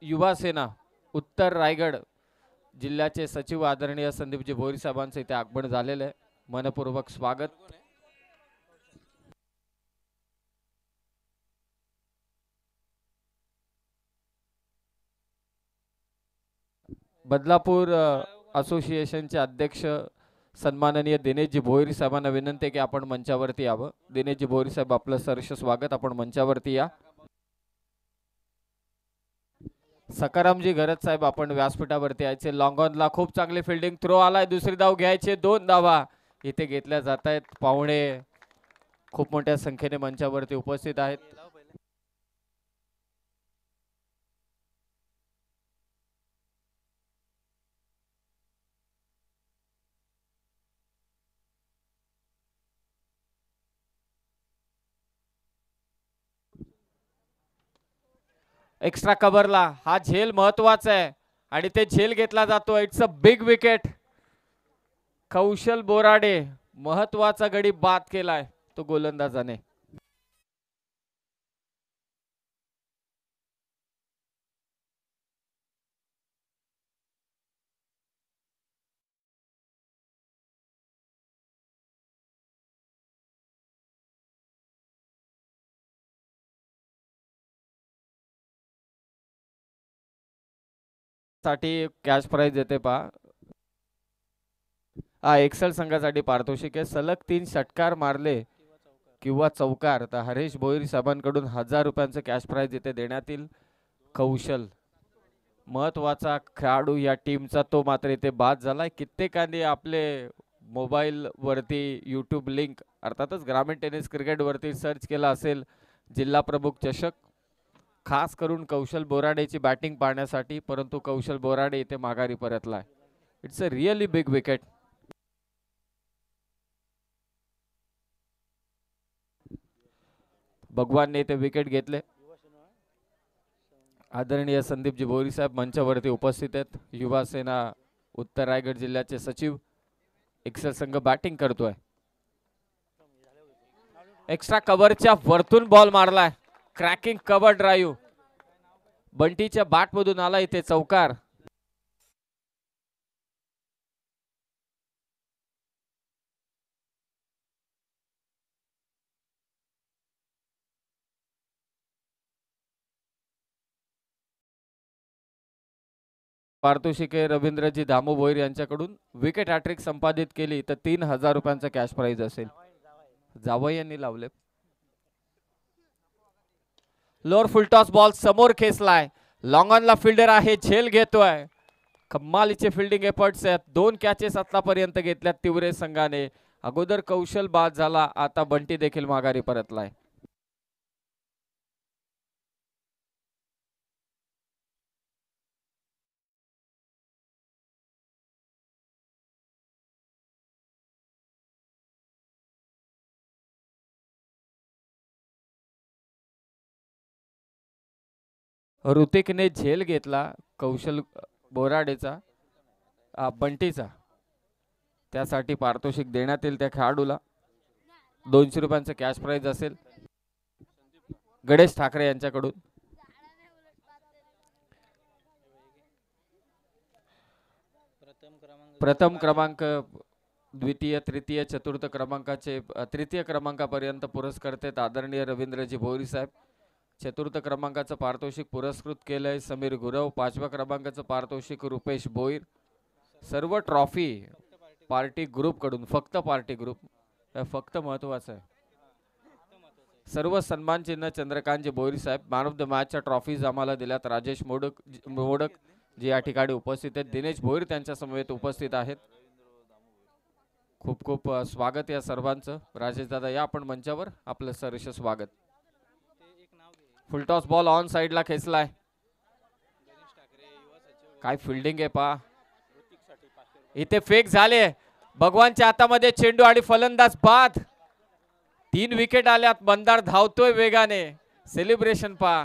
युवा सेना उत्तर रायगड जिल्ह्याचे सचिव आदरणीय संदीपजी भोईर साहेबांचे इथे आगमन झालेले आहे. मनपूर्वक स्वागत. बदलापूर असोसिएशनचे अध्यक्ष सन्माननीय दिनेशजी भोईर साहेबांना विनंती आहे की आपण मंचावरती यावं. दिनेशजी भोईर साहेब आपलं सहर्ष स्वागत. आपण मंचावरती या. सकारामजी गरज साहेब आपण व्यासपीठावरती यायचे. लॉंग ऑनला खूप चांगली फिल्डिंग. थ्रो आलाय. दुसरी धाव घ्यायची. 2 धावा इथे घेतल्या जात आहेत. पाहुणे खूप मोठ्या संख्येने मंचावरती उपस्थित आहेत. एक्स्ट्रा कव्हरला हा झेल महत्वाचा आहे आणि ते झेल घेतला जातो. It's a big wicket. Kaushal Borade महत्वाचा गडी बाद केलाय तो गोलंदाजाने. साठी कॅश प्राइज येते पहा. हा एक्सेल संघासाठी पारितोषिक आहे. सलग 3 षटकार मारले किंवा चौकार तर हरेश भोईर साहेबांकडून 1000 रुपयांचं कॅश प्राइज येथे देण्यात येईल. कौशल महत्वाचा खेळाडू या टीमचा तो मात्र इथे बाद झालाय. कित्येकांनी आपले मोबाईल वरती यूट्यूब लिंक अर्थातच ग्रामीण टेनिस क्रिकेट वरती सर्च केला असेल जिल्हा प्रमुख चषक, खास करून कौशल बोराडेची बॅटिंग पाहण्यासाठी. परंतु कौशल बोराडे इथे माघारी परतलाय. It's a really big wicket. भगवानने इथे विकेट घेतले. आदरणीय संदीपजी भोईर साहेब मंचावरती उपस्थित आहेत. युवा सेना उत्तर रायगड जिल्ह्याचे सचिव. एक्सेल संघ बॅटिंग करतोय. एक्स्ट्रा कव्हरच्या वरतून बॉल मारलाय. क्रॅकिंग कव्हर ड्राईव्ह बंटीच्या बॅट मधून आला इथे चौकार. पारितोषिके रवींद्रजी दामू भोईर यांच्याकडून. विकेट हॅट्रिक संपादित केली तर 3000 रुपयांचा कॅश प्राइज असेल. जावई यांनी लावले. लोअर फुलटॉस बॉल समोर खेचलाय. लॉंग ऑनला फिल्डर आहे. झेल घेतोय. कमालीचे फिल्डिंग एफर्ट्स आहेत. 2 कॅचेस आतापर्यंत घेतल्यात तिवरे संघाने. अगोदर कौशल बाद झाला. आता बंटी देखील माघारी परतलाय. ऋतिकने झेल घेतला कौशल बोराडेचा बंटीचा. त्यासाठी पारितोषिक देण्यात येईल त्या खेळाडूला. 200 रुपयांचं कॅश प्राइज असेल. गणेश ठाकरे यांच्याकडून. प्रथम क्रमांक, द्वितीय, तृतीय, चतुर्थ क्रमांकाचे तृतीय क्रमांकापर्यंत पुरस्कर्ते आदरणीय रवींद्रजी भोईर साहेब. चतुर्थ क्रमांकाचं पारितोषिक पुरस्कृत केलंय समीर गुरव. 5व्या क्रमांकाचं पारितोषिक रुपेश भोईर. सर्व ट्रॉफी पार्टी ग्रुप कडून. फक्त पार्टी ग्रुप, फक्त महत्वाचं आहे. सर्व सन्मान चिन्ह चंद्रकांतजी भोईर साहेब. मॅन ऑफ द मॅचच्या ट्रॉफीज आम्हाला दिल्यात राजेश मोडक जे या ठिकाणी उपस्थित आहेत. दिनेश भोईर त्यांच्या समवेत उपस्थित आहेत. खूप खूप स्वागत या सर्वांचं. राजेश दादा या आपण मंचावर. आपलं सहर्ष स्वागत. फुलटॉस बॉल ऑन साइडला खेचलाय. काय फिल्डिंग आहे पा. इथे फेक झाले. भगवानच्या हातामध्ये चेंडू आणि फलंदाज बाद. 3 विकेट आल्यात. बंदार धावतोय वेगाने. सेलिब्रेशन पा.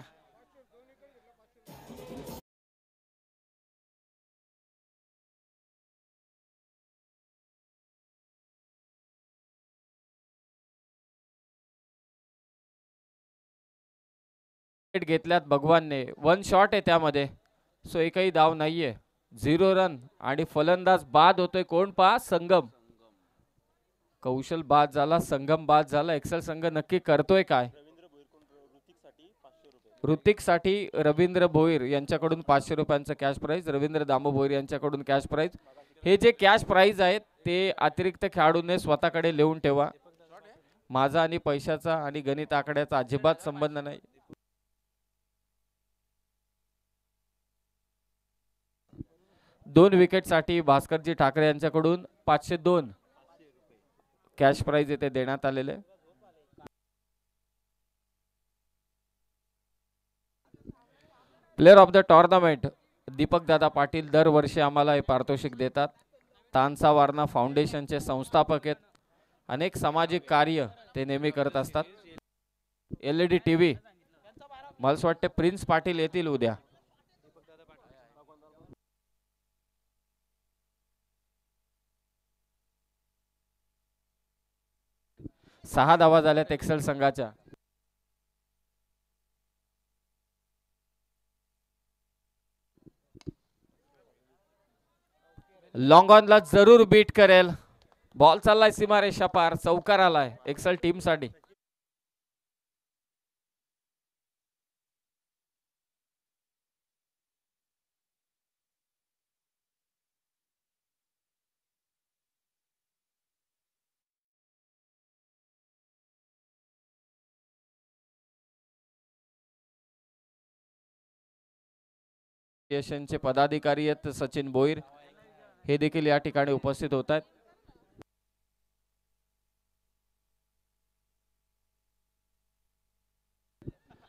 घेतल्यात भगवानने. 1 शॉट आहे त्यामध्ये. सो एकही धाव नाहीये, 0 रन आणि फलंदाज बाद होतोय. कोण पहा, संगम. कौशल बाद झाला, संगम बाद झाला. एक्सेल संघ नक्की करतोय काय? ऋतिक साठी रवींद्र भोईर यांच्याकडून 500 रुपयांचं कॅश प्राइज, रवींद्र दामो भोईर यांच्याकडून कॅश प्राइज. हे जे कॅश प्राइज आहेत ते अतिरिक्त खेळाडूने स्वतःकडे लिहून ठेवा. माझा आणि पैशाचा आणि गणित आकड्याचा अजिबात संबंध नाही. दोन विकेट साठी भास्करजी ठाकरे यांच्याकडून 502 कॅश प्राइज येथे देण्यात आलेले. Player of the tournament Deepak Dada Patil दरवर्षी आम्हाला हे पारितोषिक देतात. तानसा वारणा फाउंडेशनचे संस्थापक आहेत. अनेक सामाजिक कार्य ते नेहमी करत असतात. LED TV मला असं वाटतं प्रिन्स पाटील येतील उद्या. 6 धावा झाल्यात एक्सेल संघाच्या. लॉंग ऑनला जरूर बीट करेल. बॉल चाललाय सीमारेषा पार, चौकार आलाय एक्सेल टीम साठी. यशनचे पदाधिकारी आहेत सचिन भोईर, हे देखील या ठिकाणी उपस्थित होत आहेत.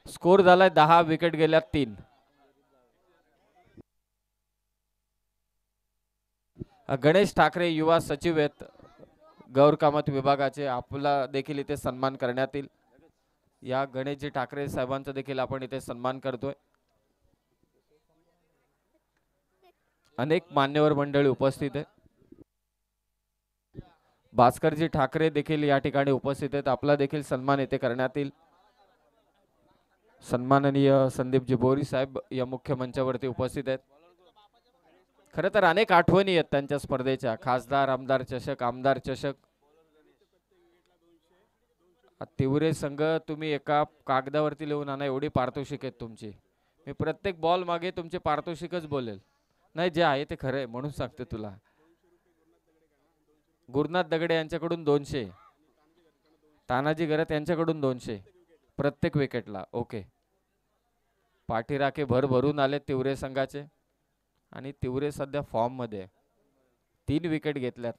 स्कोर झालाय 10, विकेट गेल्यात 3. गणेश ठाकरे युवा सचिव आहेत गौर कामत विभागाचे, आपला देखील इथे सन्मान करण्यात येईल. या गणेशजी ठाकरे साहेबांचा देखील आपण इथे सन्मान करतोय. अनेक मान्यवर मंडळी उपस्थित आहे. भास्करजी ठाकरे देखील या ठिकाणी उपस्थित आहेत, आपला देखील सन्मान येथे करण्यात येईल. सन्माननीय संदीपजी बोरी साहेब या मुख्य मंचावरती उपस्थित आहेत. खरं तर अनेक आठवणी आहेत त्यांच्या स्पर्धेच्या. खासदार आमदार चषक, आमदार चषक. तिवरे संघ तुम्ही एका कागदावरती लिहून आणा, एवढी पारितोषिक आहेत तुमची. मी प्रत्येक बॉल मागे तुमचे पारितोषिकच बोलेल. नाही, जे आहे ते खरं आहे म्हणून सांगते तुला. गुरुनाथ दगडे यांच्याकडून 200, तानाजी गरत यांच्याकडून 200 प्रत्येक विकेटला. ओके. पाठीराखे भर भरून आले तिवरे संघाचे आणि तिवरे सध्या फॉर्म मध्ये 3 विकेट घेतल्यात.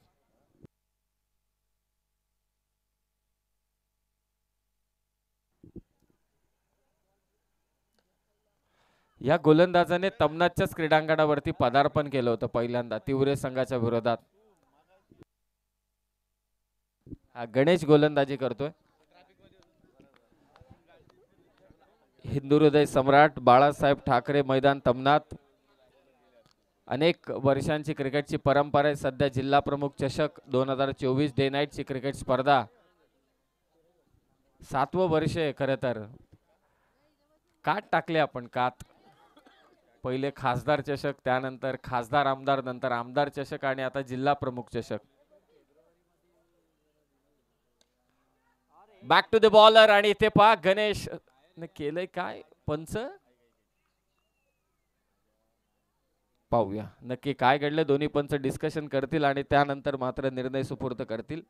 या गोलंदाजाने तमनाच्याच क्रीडांगणावरती पदार्पण केलं होतं पहिल्यांदा तिवरे संघाच्या विरोधात. गणेश गोलंदाजी करतोय. हिंदू हृदय सम्राट बाळासाहेब ठाकरे मैदान तमनात. अनेक वर्षांची क्रिकेटची परंपरा आहे. सध्या जिल्हा प्रमुख चषक 2024 डे नाईटची क्रिकेट स्पर्धा 7वं वर्ष आहे. खरं तर कात टाकले आपण, कात. पहिले खासदार चषक, त्यानंतर खासदार आमदार, नंतर आमदार चषक आणि आता जिल्हा प्रमुख चषक. बॅक टू द बॉलर आणि इथे पहा गणेश ने केलंय काय पंच. पाहूया नक्की काय घडलं. दोन्ही पंच डिस्कशन करतील आणि त्यानंतर मात्र निर्णय सुपूर्द करतील.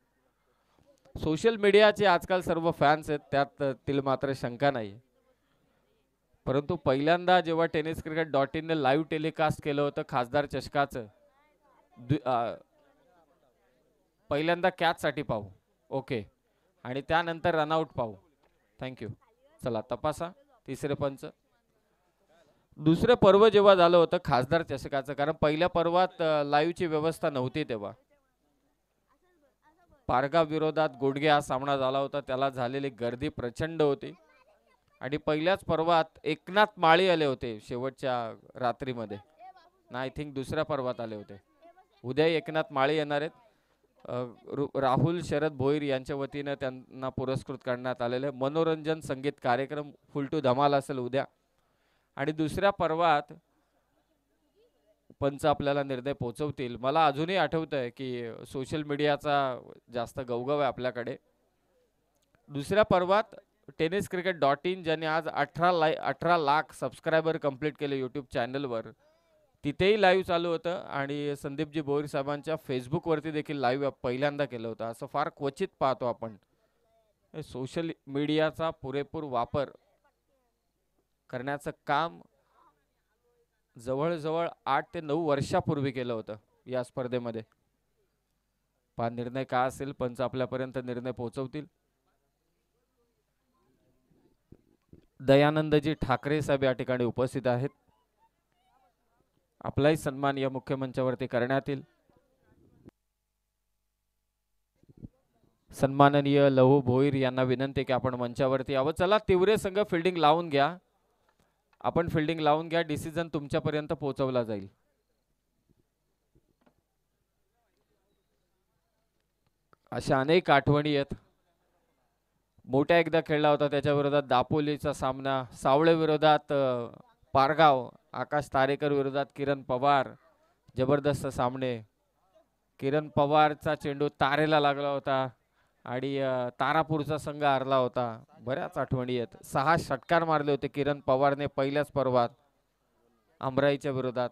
सोशल मीडियाचे आजकाल सर्व फॅन्स आहेत, त्यात मात्र शंका नाही. परंतु पहिल्यांदा जेव्हा टेनिस क्रिकेट .in ने लाईव्ह टेलिकास्ट केलं होतं खासदार चषकाचं, पहिल्यांदा कॅच साठी पाहू. ओके. आणि त्यानंतर रनआउट पाहू. थँक्यू. चला तपासा. तिसरे पंच. दुसरे पर्व जेव्हा झालं होतं खासदार चषकाचं, कारण पहिल्या पर्वात लाईव्हची व्यवस्था नव्हती तेव्हा. पारगाव विरोधात गोडगे हा सामना झाला होता, त्याला झालेली गर्दी प्रचंड होती. आणि पहिल्याच पर्वात एकनाथ माळी आले होते शेवटच्या रात्रीमध्ये. आय थिंक दुसऱ्या पर्वात आले होते. उद्या एकनाथ माळी येणार आहेत. राहुल शरद भोईर यांच्या वतीने त्यांना पुरस्कृत करण्यात आलेले. मनोरंजन संगीत कार्यक्रम फुल टू धमाल असेल उद्या. आणि दुसऱ्या पर्वात पंच आपल्याला निर्णय पोहोचवतील. मला अजूनही आठवतंय की सोशल मीडियाचा जास्त गवगव आहे आपल्याकडे. दुसऱ्या पर्वात टेनिस क्रिकेट .in ज्यांनी आज 18 लाख सबस्क्रायबर कंप्लीट केले यूट्यूब चॅनलवर, तिथेही लाईव्ह चालू होतं आणि संदीपजी भोईर साहेबांच्या फेसबुकवरती देखील लाईव्ह पहिल्यांदा केलं होतं. असं फार क्वचित पाहतो आपण. सोशल मीडियाचा पुरेपूर वापर करण्याचं काम जवळजवळ 8 ते 9 वर्षापूर्वी केलं होतं या स्पर्धेमध्ये. पहा निर्णय काय असेल, पंच आपल्यापर्यंत निर्णय पोहोचवतील. दयानंदजी ठाकरे साहेब या ठिकाणी उपस्थित आहेत. आपलाही सन्मान या मुख्य मंचावरती करण्यात येईल. सन्माननीय लहू भोईर यांना विनंती की आपण मंचावरती यावं. चला तिवरे संघ फिल्डिंग लावून घ्या. आपण फिल्डिंग लावून घ्या. डिसिजन तुमच्यापर्यंत पोहोचवला जाईल. अशा अनेक आठवणी आहेत. मोठ्या एकदा खेळला होता त्याच्या विरोधात दापोलीचा सामना, सावळे विरोधात पारगाव, आकाश तारेकर विरोधात किरण पवार, जबरदस्त सामने. किरण पवारचा चेंडू तारेला लागला होता आणि तारापूरचा संघ हारला होता. बऱ्याच आठवणी आहेत. 6 षटकार मारले होते किरण पवारने पहिल्याच पर्वात अमराईच्या विरोधात.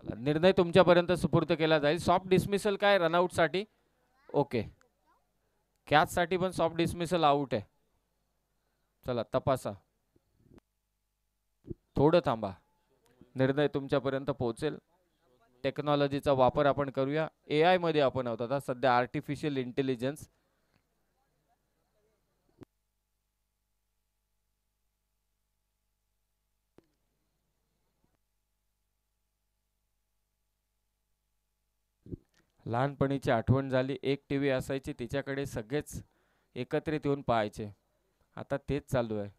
निर्णय तुमच्यापर्यंत सुपूर्द केला जाईल. सॉफ्ट डिसमिसल काय रनआउट साठी? ओके. कॅच साठी पण सॉफ्ट डिसमिसल आउट आहे. चला तपासा. थोडं थांबा. निर्णय तुमच्यापर्यंत पोहोचेल. टेक्नॉलॉजीचा वापर आपण करूया. AI मध्ये आपण आहोत आता सध्या, आर्टिफिशियल इंटेलिजन्स. लहानपणीची आठवण झाली. एक टीव्ही असायची, तिच्याकडे सगळेच एकत्रित येऊन पाहायचे. आता तेच चालू आहे.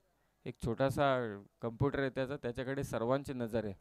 एक छोटासा कम्प्युटर आहे त्याचा, त्याच्याकडे सर्वांची नजर आहे.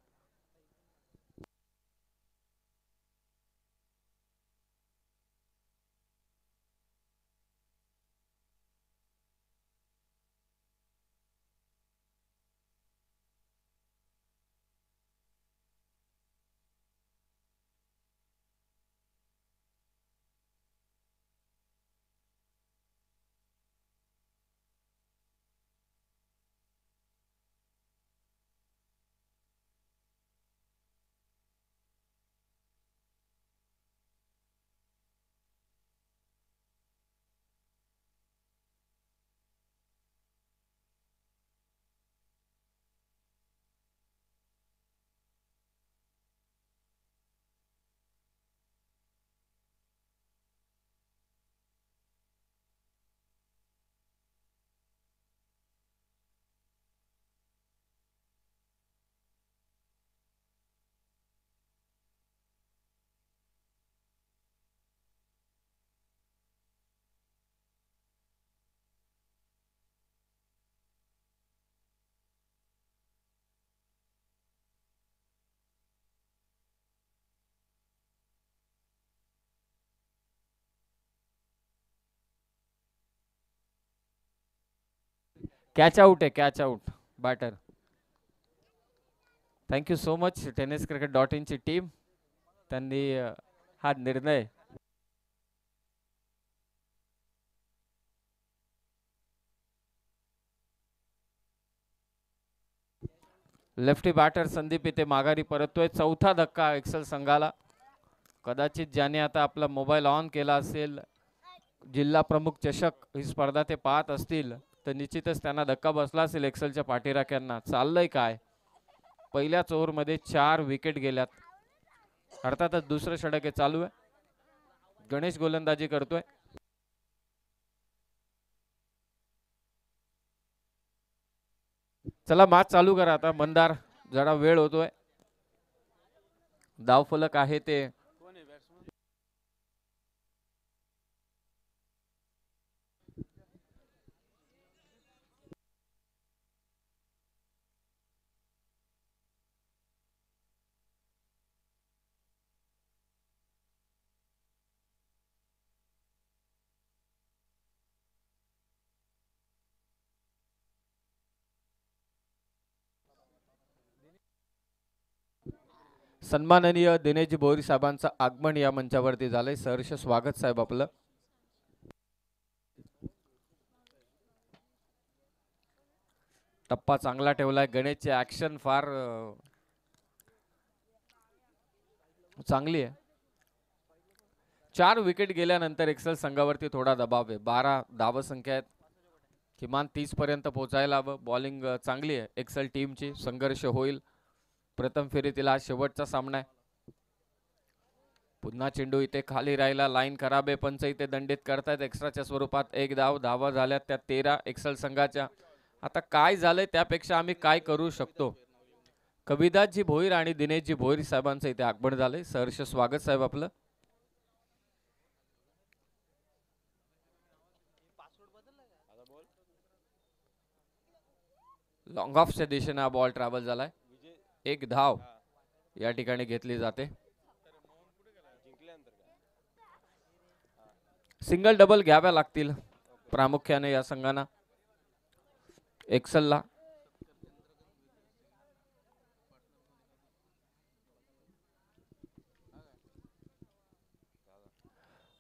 कॅच आउट आहे, catch out. Batter. Thank you so much tennis cricket .in ची टीम. त्यांनी हा निर्णय लेफ्टी बॅटर संदीप इथे माघारी परततोय. चौथा धक्का एक्सेल संघाला. कदाचित ज्याने आता आपला मोबाईल ऑन केला असेल, जिल्हा प्रमुख चषक ही स्पर्धा ते पाहत असतील, तर निश्चितच त्यांना धक्का बसला असेल एक्सेलच्या पाठीराख्यांना. चाललंय काय? पहिल्याच ओव्हरमध्ये 4 विकेट गेल्यात. अर्थातच दुसरं षटक चालू आहे. गणेश गोलंदाजी करतोय. चला मॅच चालू करा आता. मंदार, जरा वेळ होतोय. धावफलक आहे ते सन्माननीय दिनेशजी भोईर साहेबांचं आगमन या मंचावरती झालंय. सहर्ष स्वागत साहेब आपलं. टप्पा चांगला ठेवलाय. गणेशची ऍक्शन फार चांगली आहे. 4 विकेट गेल्यानंतर एक्सेल संघावरती थोडा दबाव आहे. 12 धावसंख्या आहेत. किमान 30 पर्यंत पोहोचायला हवं. बॉलिंग चांगली आहे एक्सेल टीमची. संघर्ष होईल. प्रथम फेरीतील हा शेवटचा सामना आहे. पुन्हा चेंडू इथे खाली राहिला. लाईन खराब आहे. पंच इथे दंडित करतायत. एक्स्ट्राच्या स्वरूपात एक धावा झाल्यात त्या 13 एक्सेल संघाच्या. आता काय झालंय त्यापेक्षा आम्ही काय करू शकतो. कविदासजी भोईर आणि दिनेशजी भोईर साहेबांचं इथे आगमन झालंय. सहर्ष स्वागत साहेब आपलं. लॉंग ऑफच्या दिशेने हा बॉल ट्रॅव्हल झालाय. एक धाव या ठिकाणी घेतली जाते. सिंगल डबल घ्याव्या लागतील प्रामुख्याने या संघांना. एक्सेलला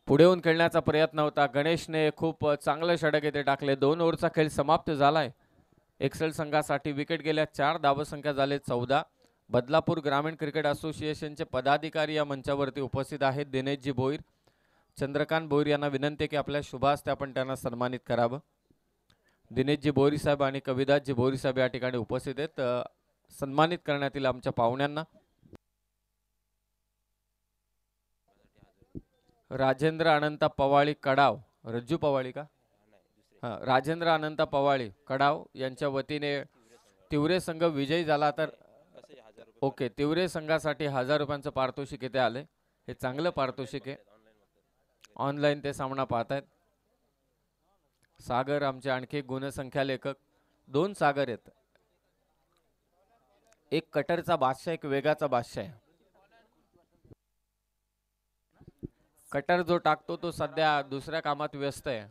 पुढे येऊन खेळण्याचा प्रयत्न होता. गणेशने खूप चांगले षटक येथे टाकले. 2 ओव्हरचा खेळ समाप्त झालाय. एक्सेल संघासाठी विकेट गेल्या 4 धावसंख्या झाले 14. बदलापूर ग्रामीण क्रिकेट असोसिएशनचे पदाधिकारी या मंचावरती उपस्थित आहेत. दिनेशजी भोईर, चंद्रकांत भोईर यांना विनंती की आपल्या शुभ हस्ते आपण त्यांना सन्मानित करावं. दिनेशजी भोईर साहेब आणि कविदासजी भोईर साहेब या ठिकाणी उपस्थित आहेत. सन्मानित करण्यात येईल आमच्या पाहुण्यांना. राजेंद्र अनंता पवाळी कडाव, रज्जू पवाळी का, हां, राजेंद्र अनंता पवाळी कडाव यांच्या वतीने तिवरे संघ विजयी झाला तर ओके, तिवरे संघासाठी 1000 रुपयांचं पारितोषिक इथे आले. हे चांगलं पारितोषिक आहे. ऑनलाईन ते सामना पाहतायत. सागर आमचे आणखी गुणसंख्या लेखक. 2 सागर आहेत. एक कटरचा बादशाह, एक वेगाचा बादशाह आहे. कटर जो टाकतो तो सध्या दुसऱ्या कामात व्यस्त आहे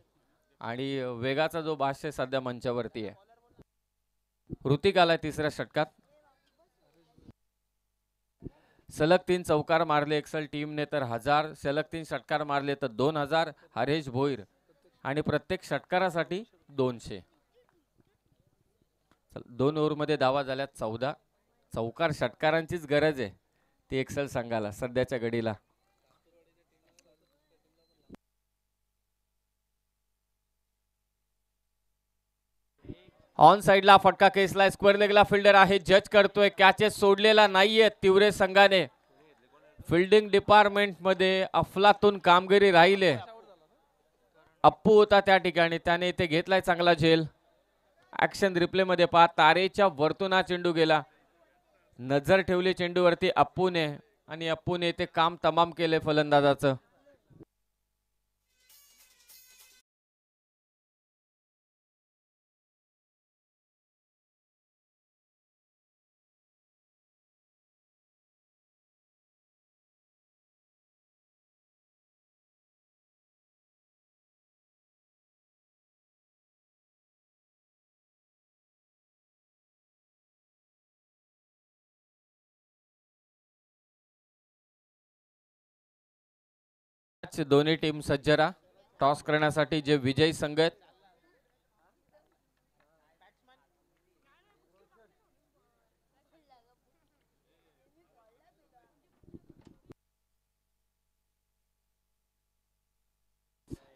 आणि वेगाचा जो बादशाह सध्या मंचावरती आहे. ऋतिक आलाय तिसऱ्या षटकात. सलग 3 चौकार मारले एक्सेल टीमने तर 1000, सलग 3 षटकार मारले तर 2000 हरेश भोईर आणि प्रत्येक षटकारासाठी 200. 2 ओव्हरमध्ये धावा झाल्या 14. चौकार षटकारांचीच गरज आहे ती एक्सेल संघाला सध्याच्या घडीला. ऑन साइडला फटका केसला. स्क्वेअर लेगला फिल्डर आहे. जज करतोय. कॅचेस सोडलेला नाहीये तिवरे संघाने. फिल्डिंग डिपार्टमेंट मध्ये अफलातून कामगिरी राहिले. अप्पू होता त्या ठिकाणी, त्याने इथे घेतलाय चांगला झेल. ऍक्शन रिप्ले मध्ये पहा, तारेच्या वरतून चेंडू गेला. नजर ठेवली चेंडूवरती अप्पूने आणि अप्पूने इथे काम तमाम केले फलंदाजाचं. दोन्ही टीम सज्ज राहा टॉस करण्यासाठी. जे विजयी संघ आहेत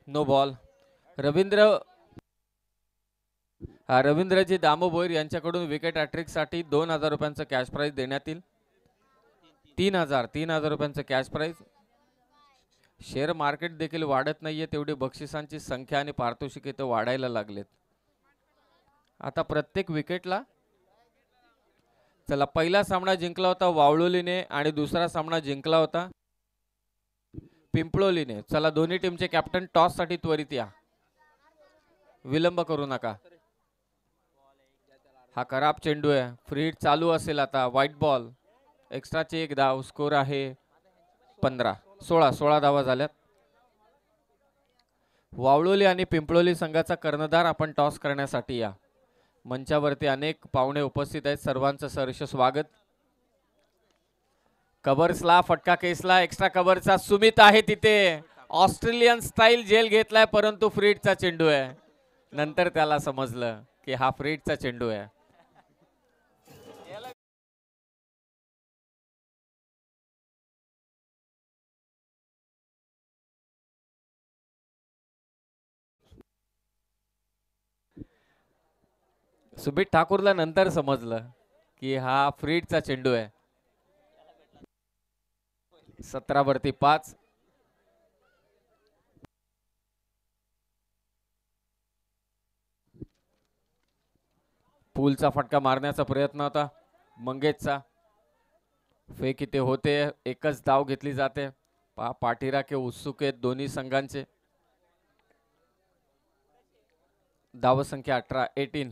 नो बॉल. रवींद्रजी दामू भोईर यांच्याकडून विकेट हॅट्रिक साठी 2000 रुपयांचं कॅश प्राइज देण्यात येईल. 3000 रुपयांचं कॅश प्राइज. शेअर मार्केट देखील वाढत नाहीये तेवढी बक्षिसांची संख्या आणि पारितोषिके तर वाढायला लागलेत. आता प्रत्येक विकेटला चला, पहिला सामना जिंकला होता वावळोलीने आणि दुसरा सामना जिंकला होता पिंपळोलीने. चला, दोन्ही टीमचे कॅप्टन टॉस साठी त्वरित या, विलंब करू नका. हा खराब चेंडू आहे, फ्री हिट चालू असेल आता. व्हाईट बॉल, एक्स्ट्राचे 1 धाव. स्कोर आहे 16 धावा झाल्यात. वावळोली आणि पिंपळोली संघाचा कर्णधार आपण टॉस करण्यासाठी या. मंचावरती अनेक पाहुणे उपस्थित आहेत, सर्वांचं सहर्ष स्वागत. कव्हर्सला फटका केसला, एक्स्ट्रा कव्हरचा सुमित आहे तिथे. ऑस्ट्रेलियन स्टाईल जेल घेतलाय, परंतु फ्री हिटचा चेंडू आहे. नंतर त्याला समजलं की हा फ्री हिटचा चेंडू आहे. सुमित ठाकूरला नंतर समजलं की हा फ्री हिटचा चेंडू आहे. 17 वरती 5. पूलचा फटका मारण्याचा प्रयत्न होता मंगेशचा. फेक इथे होते, एकच धाव घेतली जाते. पाठीराखे उत्सुक आहेत दोन्ही संघांचे. धावसंख्या 18.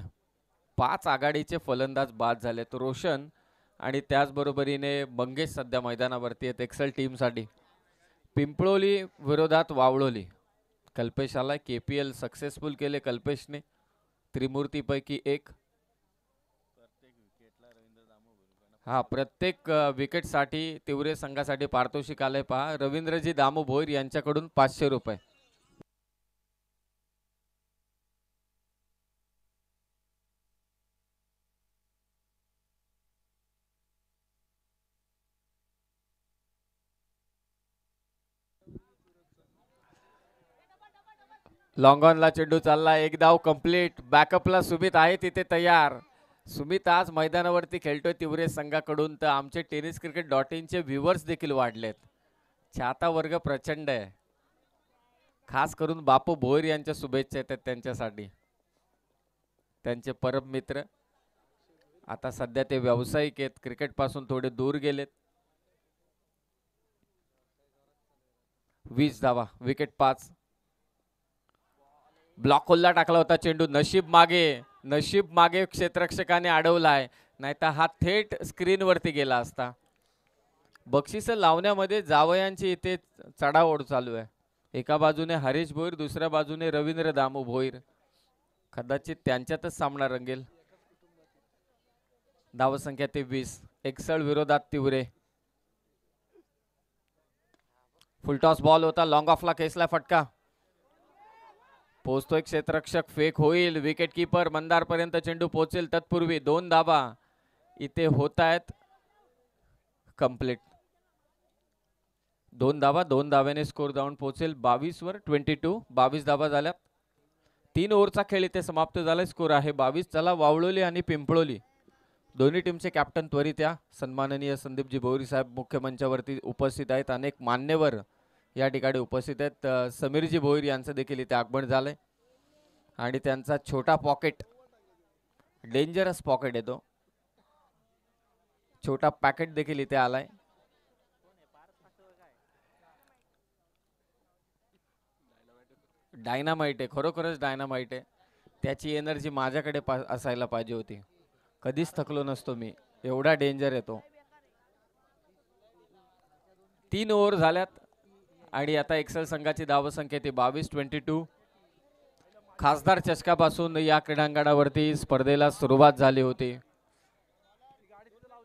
5 आघाडीचे फलंदाज बाद झालेत. रोशन आणि त्याचबरोबरीने मंगेश सध्या मैदानावरती आहेत एक्सेल टीमसाठी. पिंपळोली विरोधात वावळोली. कल्पेश आला, KPL सक्सेसफुल केले कल्पेशने, त्रिमूर्तीपैकी एक. हा, प्रत्येक विकेटसाठी तिवरे संघासाठी पारितोषिक आलंय पहा. रवींद्रजी दामू भोईर यांच्याकडून 500 रुपये. लॉंग ऑनला चेंडू चालला, 1 धाव कंप्लीट. बॅकअपला सुमित आहे तिथे तयार. सुमित आज मैदानावरती खेळतोय तिवरे संघाकडून, तर आमचे tenniscricket.in चे व्ह्यूअर्स देखील वाढलेत. चाहता वर्ग प्रचंड आहे. खास करून बापू भोईर यांच्या शुभेच्छा येतात त्यांच्यासाठी, त्यांचे परम मित्र. आता सध्या ते व्यावसायिक आहेत, क्रिकेट पासून थोडे दूर गेलेत. 20 धावा, विकेट 5. ब्लॉक होलला टाकला होता चेंडू. नशीब मागे क्षेत्ररक्षकाने अडवलाय, नाहीतर हा थेट स्क्रीनवरती गेला असता. बक्षिस लावण्यामध्ये जावयांची इथे चढाओढ चालू आहे. एका बाजूने हरीश भोईर, दुसऱ्या बाजूने रवींद्र दामू भोईर. कदाचित त्यांच्यातच सामना रंगेल. धावसंख्या 23. एक्सल विरोधात तिवरे. फुलटॉस बॉल होता, लॉंग ऑफला केसला फटका. पोहोचतोय क्षेत्ररक्षक, फेक होईल. विकेट कीपर मंदार पर्यंत चेंडू पोहोचेल तत्पूर्वी 2 धावा इथे होत आहेत कंप्लीट. 2 धावा, 2 धाव्याने स्कोर जाऊन पोहोचेल 22 वर 22. 22 धावा झाल्या. 3 ओव्हरचा खेळ इथे समाप्त झालाय. स्कोर आहे 22. चला, वावळोली आणि पिंपळोली दोन्ही टीमचे कॅप्टन त्वरित या. सन्माननीय संदीपजी भोईर साहेब मुख्य मंचावरती उपस्थित आहेत. अनेक मान्यवर या ठिकाणी उपस्थित आहेत. समीरजी भोईर यांचं देखील इथे आगमन झालंय आणि त्यांचा छोटा पॉकेट, डेंजरस पॉकेट येतो, छोटा पॅकेट देखील इथे आलाय. डायनामाइट आहे, खरोखरच डायनामाइट आहे. त्याची एनर्जी माझ्याकडे असायला पाहिजे होती. कधीच थकलो नसतो मी, एवढा डेंजर येतो. 3 ओव्हर झाल्यात आणि आता एक्सेल संघाची धावसंख्या ती 22-22. खासदार चषकापासून या क्रीडांगणावरती स्पर्धेला सुरुवात झाली होती.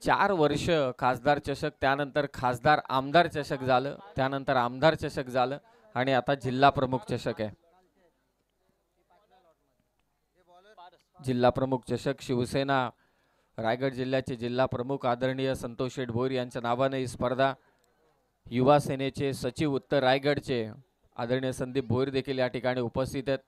4 वर्ष खासदार चषक, त्यानंतर खासदार आमदार चषक झालं, त्यानंतर आमदार चषक झालं आणि आता जिल्हा प्रमुख चषक आहे. जिल्हा प्रमुख चषक शिवसेना रायगड जिल्ह्याचे जिल्हा प्रमुख आदरणीय संतोष शेठ भोईर यांच्या नावाने ही स्पर्धा. युवा सेनेचे सचिव उत्तर रायगडचे आदरणीय संदीप भोईर देखील या ठिकाणी उपस्थित आहेत.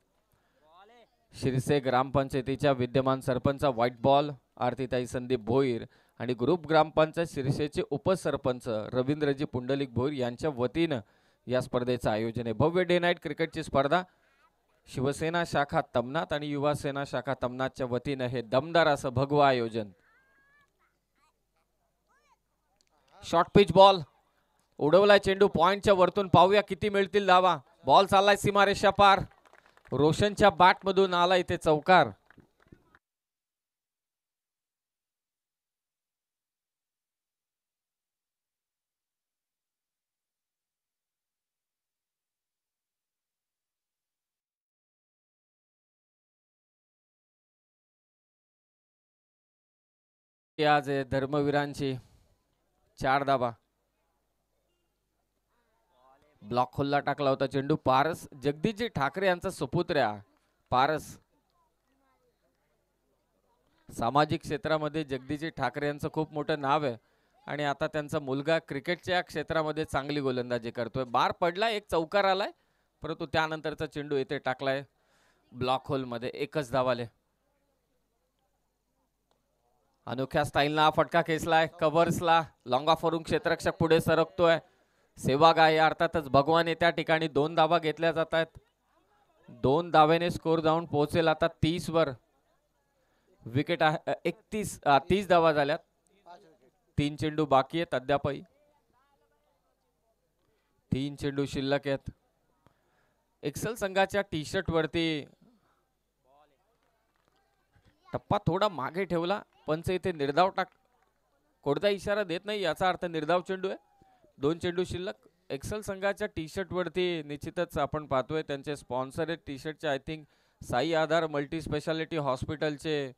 शिरसे ग्रामपंचायतीच्या विद्यमान सरपंच व्हाईट बॉल आरतीताई संदीप भोईर आणि ग्रुप ग्रामपंचायत शिरसेचे उपसरपंच रवींद्रजी पुंडलिक भोईर यांच्या वतीनं या स्पर्धेचं आयोजन आहे. भव्य डे नाईट क्रिकेटची स्पर्धा शिवसेना शाखा तमनाथ आणि युवा सेना शाखा तमनाथच्या वतीनं हे दमदार असं भगवं आयोजन. शॉर्ट पिच बॉल उडवलाय चेंडू पॉइंटच्या वरतून. पाहूया किती मिळतील धावा. बॉल चाललाय सीमारेषा पार. रोशनच्या बॅट मधून आला इथे चौकार. आज धर्मवीरांची 4 धावा. ब्लॉक खोलला टाकला होता चेंडू. पारस जगदीशजी ठाकरे यांचा सुपुत्र पारस. सामाजिक क्षेत्रामध्ये जगदीशजी ठाकरे यांचं खूप मोठं नाव आहे आणि आता त्यांचा मुलगा क्रिकेटच्या क्षेत्रामध्ये चांगली गोलंदाजी करतोय. बार पडला, एक चौकार आलाय, परंतु त्यानंतरचा चेंडू इथे टाकलाय ब्लॉक होल मध्ये. एकच धावाले. अनोख्या स्टाईलनं हा फटका खेचलाय कव्हर्सला. लॉंग ऑफ वरून क्षेत्ररक्षक पुढे सरकतोय. सेवाग आहे अर्थातच भगवान आहे त्या ठिकाणी. 2 धावा घेतल्या जात आहेत. 2 धावेने स्कोर जाऊन पोहोचेल आता 30 वर. विकेट 30 धावा झाल्यात. 3 चेंडू बाकी आहेत अद्यापही. 3 चेंडू शिल्लक आहेत. एक्सेल संघाच्या टी शर्ट वरती टप्पा थोडा मागे ठेवला. पंच इथे निर्धाव कोणता इशारा देत नाही, याचा अर्थ निर्धाव चेंडू आहे. 2 चेंडू शिल्लक. एक्सेल संघाच्या टी शर्ट वरती निश्चितच आपण पाहतोय त्यांचे स्पॉन्सर आहेत टी शर्टचे. I think Sai Aadhar multi speciality हॉस्पिटलचे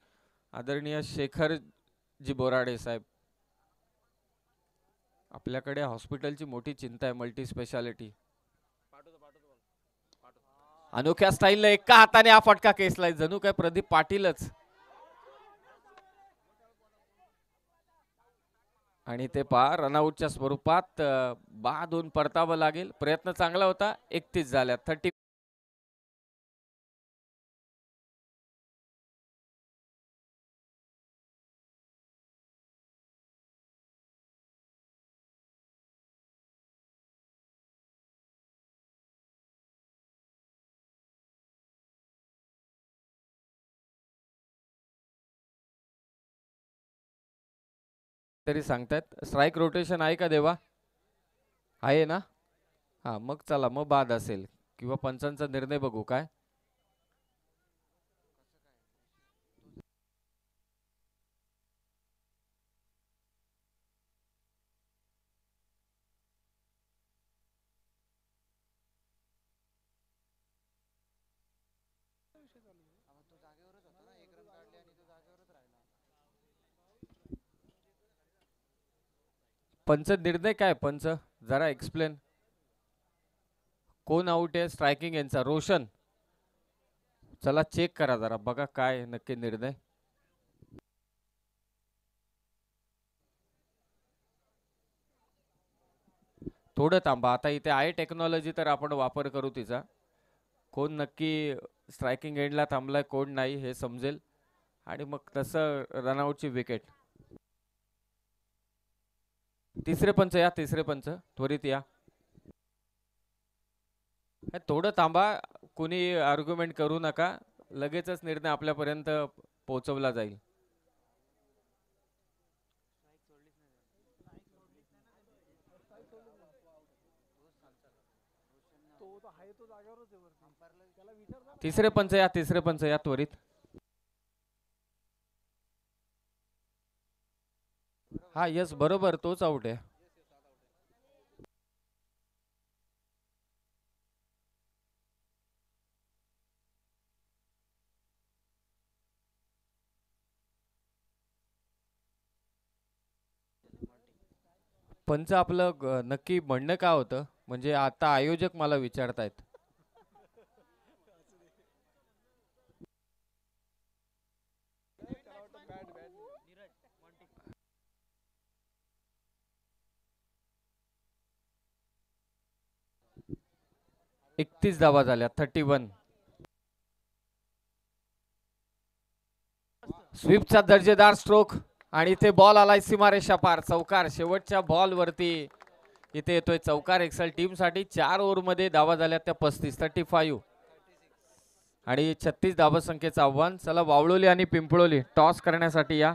आदरणीय शेखरजी बोराडे साहेब. आपल्याकडे हॉस्पिटलची मोठी चिंता आहे मल्टी स्पेशालिटी. अनोख्या स्टाईलने एका हाताने हा फटका खेचलाय. जणू काय प्रदीप पाटीलच. आणि ते पहा रनआउटच्या स्वरूपात बादून परतावं लागेल. प्रयत्न चांगला होता. 31 झाल्या. 30. तरी सांगतायत स्ट्राइक रोटेशन आहे का देवा? आहे ना? हा मग चला, मग बाद असेल किंवा पंचांचा निर्णय बघू काय. पंच निर्णय काय? पंच जरा एक्सप्लेन. कोण आउट आहे? स्ट्रायकिंग यांचा रोशन. चला चेक करा जरा, बघा काय नक्की निर्णय. थोडं थांबा, आता इथे आहे टेक्नॉलॉजी तर आपण वापर करू तिचा. कोण नक्की स्ट्रायकिंग एंडला थांबलाय कोण नाही हे समजेल आणि मग तसं रनआउटची विकेट. तिसरे पंच या, तिसरे पंच त्वरित या. थोडं थांबा, कुणी आर्ग्युमेंट करू नका. लगेचच निर्णय आपल्यापर्यंत पोहोचवला जाईल. तिसरे पंच या, तिसरे पंच या त्वरित. हा यस बरोबर, तोच आउट आहे. पंच आपलं नक्की म्हणणं काय होतं? म्हणजे आता आयोजक मला विचारतायत. एकतीस धावा झाल्या. 31. स्वीपचा दर्जेदार स्ट्रोक आणि इथे बॉल आलाय सीमारेषा पार. चौकार शेवटच्या बॉल वरती इथे येतोय चौकार. एक्सेल टीम साठी 4 ओव्हर मध्ये धावा झाल्या त्या 35 आणि 36 धावा संख्येचं आव्हान. चला वावळोली आणि पिंपळोली टॉस करण्यासाठी या.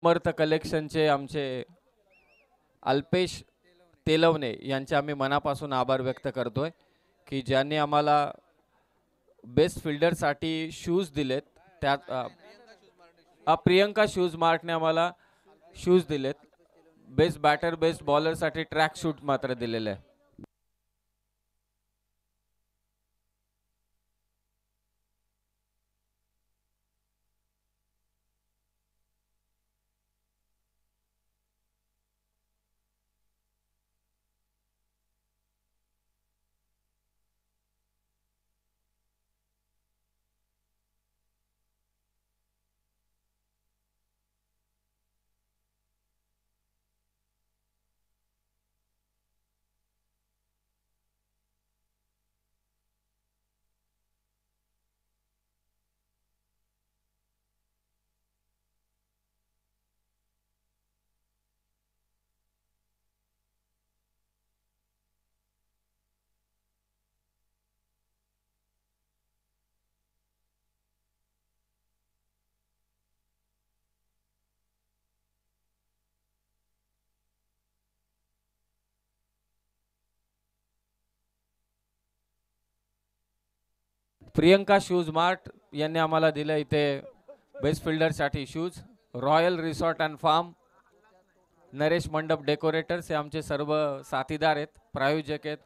समर्थ कलेक्शनचे आमचे अल्पेश तेलवणे यांचे आम्ही मनापासून आभार व्यक्त करतोय की ज्यांनी आम्हाला बेस्ट फिल्डरसाठी शूज दिलेत. त्यात प्रियंका शूज मार्टने आम्हाला शूज दिलेत. बेस्ट बॅटर बेस्ट बॉलरसाठी ट्रॅक शूट मात्र दिलेले आहे. प्रियंका शूज मार्ट यांनी आम्हाला दिलं इथे बेस्ट फिल्डरसाठी shoes. Royal resort and farm, Naresh Mandap decorators हे आमचे सर्व साथीदार आहेत, प्रायोजक आहेत.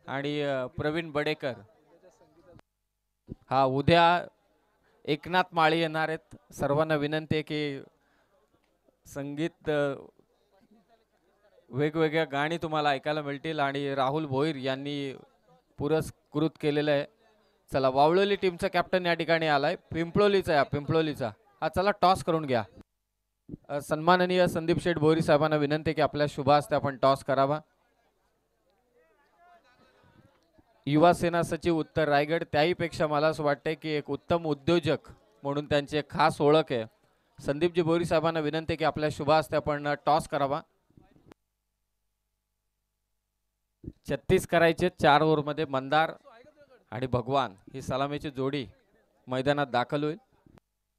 आणि प्रवीण बडेकर. हा उद्या एकनाथ माळी येणार आहेत. सर्वांना विनंती आहे की संगीत वेगवेगळ्या गाणी तुम्हाला ऐकायला मिळतील. आणि राहुल भोईर यांनी पुरस्कृत केलेलं आहे. चला, वावळोली टीमचा कॅप्टन या ठिकाणी आलाय. पिंपळोलीचा पिंपळोलीचा हा, चला टॉस करून घ्या. सन्माननीय संदीप शेठ भोईर साहेबांना विनंती की आपल्या शुभ हस्ते आपण टॉस करावा. युवा सेना सचिव उत्तर रायगड, त्याहीपेक्षा मला असं वाटतंय की एक उत्तम उद्योजक म्हणून त्यांची एक खास ओळख आहे. संदीपजी भोईर साहेबांना विनंती की आपल्या शुभ हस्ते आपण टॉस करावा. 36 करायचे 4 ओव्हरमध्ये. मंदार आणि भगवान ही सलामीची जोडी मैदानात दाखल होईल.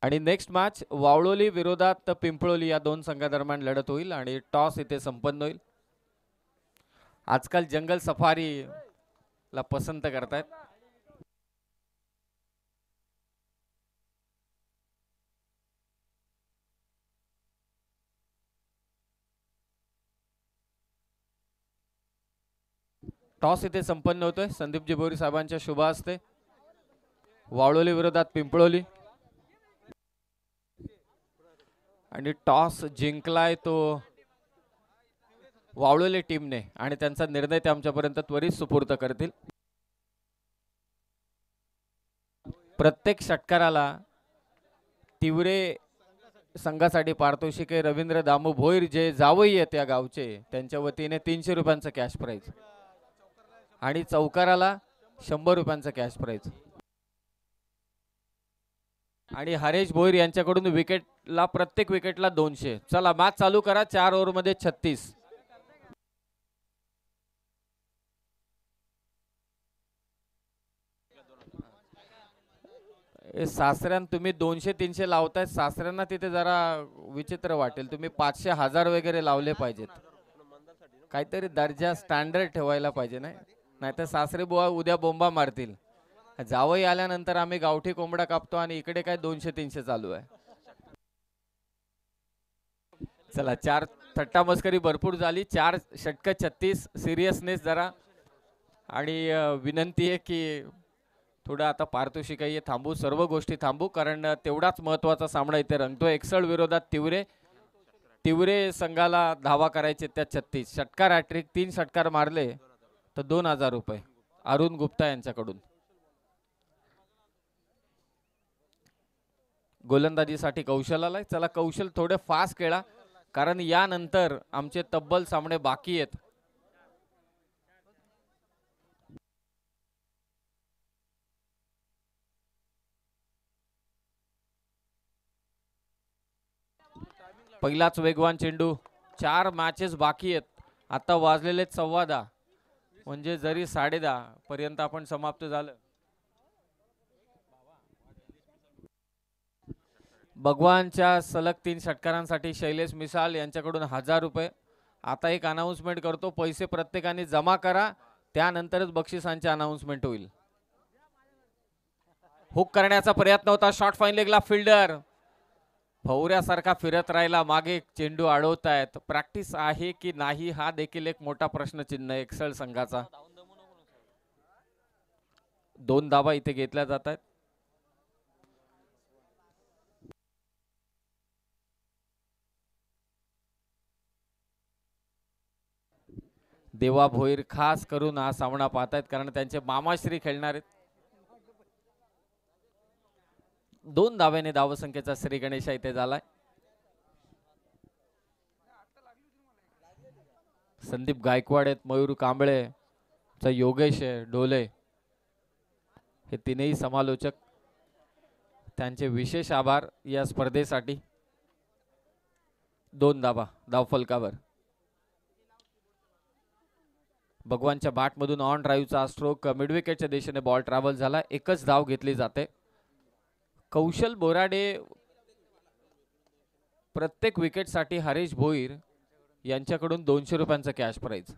आणि नेक्स्ट मॅच वावळोली विरोधात पिंपळोली या दोन संघादरम्यान लढत होईल आणि टॉस इथे संपन्न होईल. आजकाल जंगल सफारी ला पसंत करतायत. टॉस इथे संपन्न होतोय संदीपजी भोईर साहेबांच्या शुभ हस्ते. वावळोली विरोधात पिंपळोली. आणि टॉस जिंकलाय तो वावळोली टीमने आणि त्यांचा निर्णय ते आमच्यापर्यंत त्वरित सुपूर्द करतील. प्रत्येक षटकाराला तिवरे संघासाठी पारितोषिक आहे. रवींद्र दामू भोईर जे जावई आहेत त्या गावचे, त्यांच्या वतीने 300 रुपयांचं कॅश प्राइज आणि चौकाराला 100 रुपयांचं कॅश प्राइज. आणि हरेश भोईर यांच्याकडून विकेटला प्रत्येक विकेटला 200. चला मॅच चालू करा. 4 ओव्हरमध्ये 36. सासऱ्यां तुम्ही 200-300 लावताय. सासऱ्यांना तिथे जरा विचित्र वाटेल. तुम्ही 500-1000 वगैरे लावले पाहिजेत. काहीतरी दर्जा स्टँडर्ड ठेवायला पाहिजे. नाही तर सासरे बुवा उद्या बोंबा मारतील. जावई आल्यानंतर आम्ही गावठी कोंबडा कापतो आणि इकडे काय 200-300 चालू आहे. चला, 4 थट्टा मस्करी भरपूर झाली. 4 षटक 36. सिरियसनेस जरा. आणि विनंती आहे की थोडं आता पारितोषिकही थांबू, सर्व गोष्टी थांबू, कारण तेवढाच महत्त्वाचा सामना इथे रंगतोय. एक्सल विरोधात तिवरे. तिवरे संघाला धावा करायचे त्या 36. षटकार हॅट्रिक. 3 षटकार मारले तर 2000 रुपये अरुण गुप्ता यांच्याकडून. गोलंदाजीसाठी कौशल आलाय. चला कौशल थोडे फास्ट खेळा, कारण यानंतर आमचे तब्बल सामने बाकी आहेत. पहिलाच वेगवान चेंडू. 4 मॅचेस बाकी आहेत. आता वाजलेले 10:15, म्हणजे जरी 10:30 पर्यंत आपण समाप्त झालं. भगवानच्या सलग 3 षटकारांसाठी शैलेश मिसाळ यांच्याकडून 1000 रुपये. आता एक अनाउन्समेंट करतो, पैसे प्रत्येकाने जमा करा, त्यानंतरच बक्षिसांचे अनाउन्समेंट होईल. हुक करण्याचा प्रयत्न होता, शॉट फाईन लेगला फिल्डर भवऱ्यासारखा फिरत राहिला, मागे चेंडू अडवतायत. प्रॅक्टिस आहे की नाही हा देखील एक मोठा प्रश्नचिन्ह एक्सल संघाचा. 2 धावा इथे घेतल्या जात आहेत. देवा भोईर खास करून हा सामना पाहतायत कारण त्यांचे मामाश्री खेळणार आहेत. 2 धाव्याने धावसंख्येचा श्री गणेश इथे झालाय. संदीप गायकवाड आहेत, मयूर कांबळे, योगेश डोले, हे तीनही समालोचक, त्यांचे विशेष आभार या स्पर्धेसाठी. 2 धावा धावफलकावर. भगवानच्या बॅटमधून ऑन ड्राईव्हचा स्ट्रोक मिडविकेटच्या दिशेने बॉल ट्रॅव्हल झाला. एकच धाव घेतली जाते. कौशल बोराडे प्रत्येक विकेटसाठी हरीश भोईर यांच्याकडून 200 रुपयांचा कॅश प्राइज.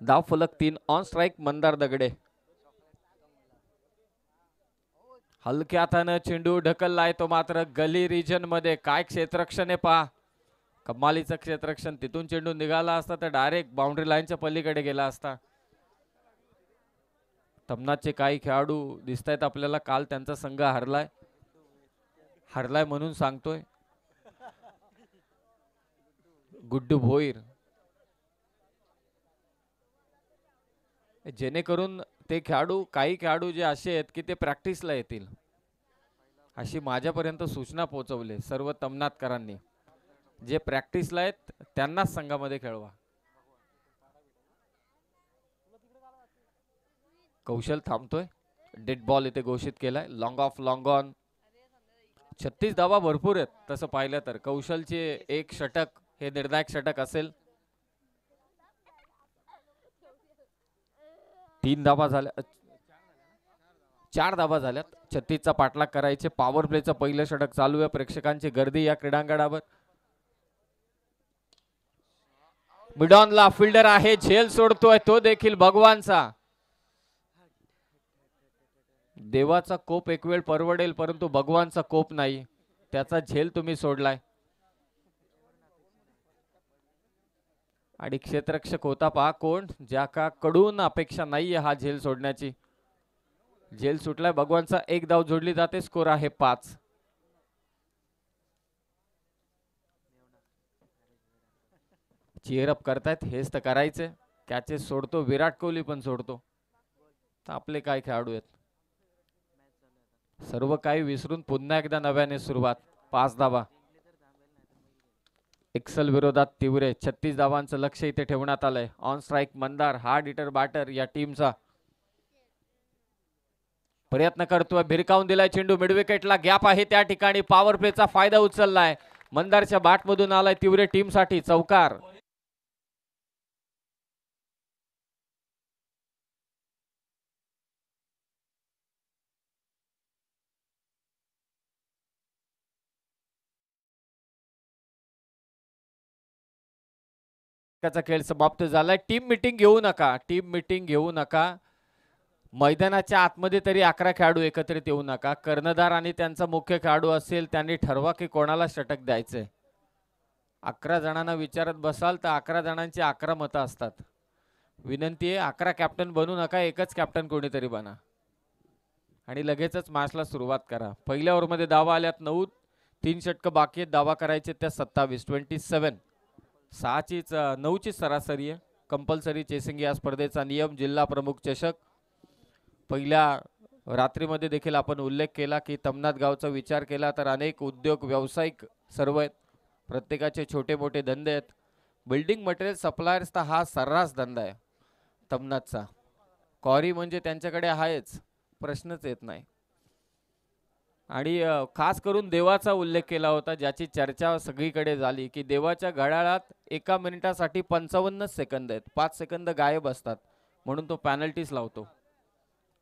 धाव फलक 3. ऑन स्ट्राइक मंदार दगडे. हलक्या हाताने चेंडू ढकललाय तो, मात्र गली रिजन मध्ये. काय क्षेत्ररक्षण आहे पहा, कमालीचं क्षेत्ररक्षण. तिथून चेंडू निघाला असता तर डायरेक्ट बाउंड्री लाईनच्या पलीकडे गेला असता. तमनाचे काही खेळाडू दिसत आहेत आपल्याला, काल त्यांचा संघ हरलाय म्हणून सांगतोय. गुड्डू भोईर, जेणेकरून ते खेळाडू, काही खेळाडू जे असे आहेत की ते प्रॅक्टिसला येतील, अशी माझ्यापर्यंत सूचना पोहोचवली सर्व तमनातकरांनी. जे प्रॅक्टिसला आहेत त्यांनाच संघामध्ये खेळवा. कौशल थांबतोय. डेड बॉल इथे घोषित केलाय. Long of long on. 36 धावा भरपूर आहेत तसं पाहिलं तर. कौशलचे एक षटक हे निर्णायक षटक असेल. 3 धावा झाल्या, 4 धावा झाल्यात. 36चा पाठलाग करायचे. पॉवर प्लेचं पहिलं षटक चालू आहे. प्रेक्षकांची गर्दी या क्रीडांगणावर. मिडॉनला फिल्डर आहे, झेल सोडतोय तो देखील भगवानचा. देवाचा कोप एक वेळ परवडेल परंतु भगवानचा कोप नाही, त्याचा झेल तुम्ही सोडलाय. आणि क्षेत्ररक्षक होता पहा कोण, ज्याका कडून अपेक्षा नाहीये हा झेल सोडण्याची. झेल सुटलाय भगवानचा. 1 धाव जोडली जाते. स्कोर आहे 5. चीअरअप करतायत, हेच तर करायचे. कॅचेस सोडतो विराट कोहली पण सोडतो. तर आपले काय खेळाडू आहेत, सर्व काही विसरून पुन्हा एकदा नव्याने सुरुवात. 5 धावा. एक्सल विरोधात तिवरे. 36 धावांचं लक्ष इथे ठेवण्यात आलंय. On strike Mandar, hard hitter batter या टीमचा. प्रयत्न करतोय, भिरकावून दिलाय चेंडू. मिडविकेटला गॅप आहे त्या ठिकाणी. पॉवर प्लेचा फायदा उचललाय. मंदारच्या बॅटमधून आलाय तिवरे टीमसाठी चौकार. खेळ समाप्त झालाय. टीम मीटिंग घेऊ नका, टीम मीटिंग घेऊ नका. मैदानाच्या आतमध्ये तरी 11 खेळाडू एकत्रित येऊ नका. कर्णधार आणि त्यांचा मुख्य खेळाडू असेल त्यांनी ठरवा की कोणाला षटक द्यायचे. 11 जणांना विचारत बसाल तर 11 जणांची 11 मतं असतात. विनंती आहे 11 कॅप्टन बनू नका, एकच कॅप्टन कोणीतरी बना आणि लगेचच मॅचला सुरुवात करा. पहिल्या ओव्हरमध्ये धावा आल्यात 9. 3 षटकं बाकी आहेत धावा करायचे त्या 27. 27. 9ची सरासरी आहे. कंपल्सरी चेसिंग या स्पर्धेचा नियम. जिल्हा प्रमुख चषक. पहिल्या रात्रीमध्ये देखील आपण उल्लेख केला की तमनाथ गावचा विचार केला तर अनेक उद्योग व्यावसायिक सर्व आहेत. प्रत्येकाचे छोटे मोठे धंदे आहेत. बिल्डिंग मटेरियल सप्लायर्सचा हा सर्रास धंदा आहे तमनाथचा. कॉरी म्हणजे त्यांच्याकडे आहेच, प्रश्नच येत नाही. आणि खास करून देवाचा उल्लेख केला होता, ज्याची चर्चा सगळीकडे झाली की देवाच्या घड्याळात 1 मिनिटासाठी 55 सेकंद आहेत, 5 सेकंद गायब असतात, म्हणून तो पॅनल्टीज लावतो.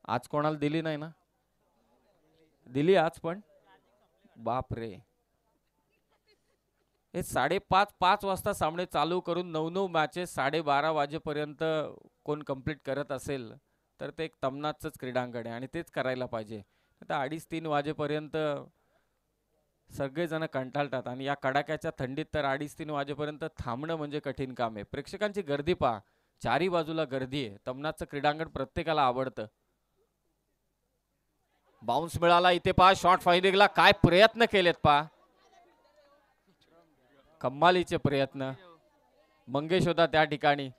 आज कोणाला दिली नाही ना? दिली आज पण? बाप रे. हे 5:30 वाजता सामने चालू करून 9 मॅचेस 12:30 वाजेपर्यंत कोण कंप्लीट करत असेल तर ते एक तमनाचंच क्रीडांगण आहे आणि तेच करायला पाहिजे. आता 2:30-3 वाजेपर्यंत सगळेजण कंटाळतात आणि या कडाक्याच्या थंडीत तर 2:30-3 वाजेपर्यंत थांबणं म्हणजे कठीण काम आहे. प्रेक्षकांची गर्दी पहा, चारी बाजूला गर्दी आहे. तमनाचं क्रीडांगण प्रत्येकाला आवडतं. बाउन्स मिळाला इथे पहा, शॉट फायरिंगला काय प्रयत्न केलेत पहा, कमालीचे प्रयत्न. मंगेश होता त्या ठिकाणी.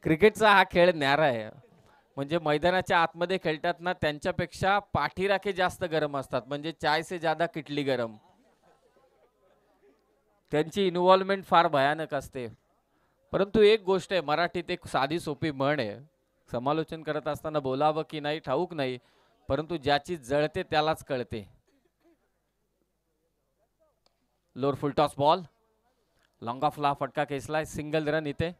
क्रिकेटचा हा खेळ न्यारा आहे. म्हणजे मैदानाच्या आतमध्ये खेळतात ना, त्यांच्यापेक्षा पाठीराखे जास्त गरम असतात. म्हणजे चाय से ज्यादा किटली गरम. त्यांची इन्व्हॉल्वमेंट फार भयानक असते. परंतु एक गोष्ट आहे, मराठीत एक साधी सोपी म्हण आहे, समालोचन करत असताना बोलावं की नाही ठाऊक नाही, परंतु ज्याची जळते त्यालाच कळते. Lower full toss ball, long ऑफला फटका खेचलाय, सिंगल रन इथे.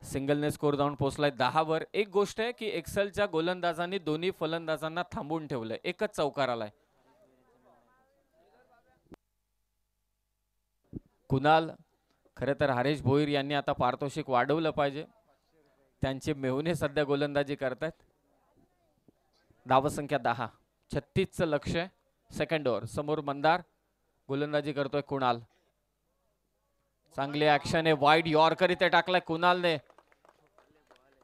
सिंगलने स्कोर जाऊन पोहोचलाय 10 वर. एक गोष्ट आहे की एक्सेलच्या गोलंदाजांनी दोन्ही फलंदाजांना थांबवून ठेवलंय, एकच चौकार आलाय. कुणाल, खरं तर हरेश भोईर यांनी आता पारितोषिक वाढवलं पाहिजे. त्यांचे मेहुणे सध्या गोलंदाजी करतायत. धावसंख्या 10, 36चं लक्ष आहे. सेकंड ओव्हर, समोर मंदार, गोलंदाजी करतोय कुणाल. चांगली ऍक्शन आहे, वाईड यॉर्कर इथे टाकलाय कुणालने.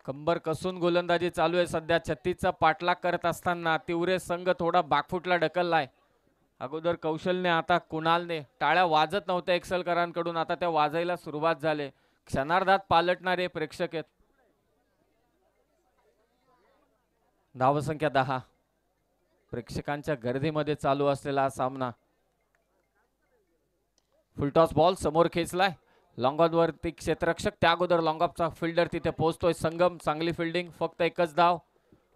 कंबर कसून गोलंदाजी चालू आहे सध्या. 36चा पाठलाग करत असताना तिवरे संघ थोडा बॅकफुटला ढकललाय. अगोदर कौशलने, आता कुणालने. टाळ्या वाजत नव्हत्या एक्सलकरांकडून, आता त्या वाजायला सुरुवात झाले. क्षणार्धात पालटणारे प्रेक्षक आहेत. धावसंख्या 10, प्रेक्षकांच्या गर्दीमध्ये चालू असलेला सामना. फुलटॉस बॉल समोर खेचलाय, लॉंग ऑन वरती क्षेत्ररक्षक, त्या अगोदर लॉंग ऑफचा फिल्डर तिथे पोहोचतोय. संगम, चांगली फिल्डिंग, फक्त एकच धाव.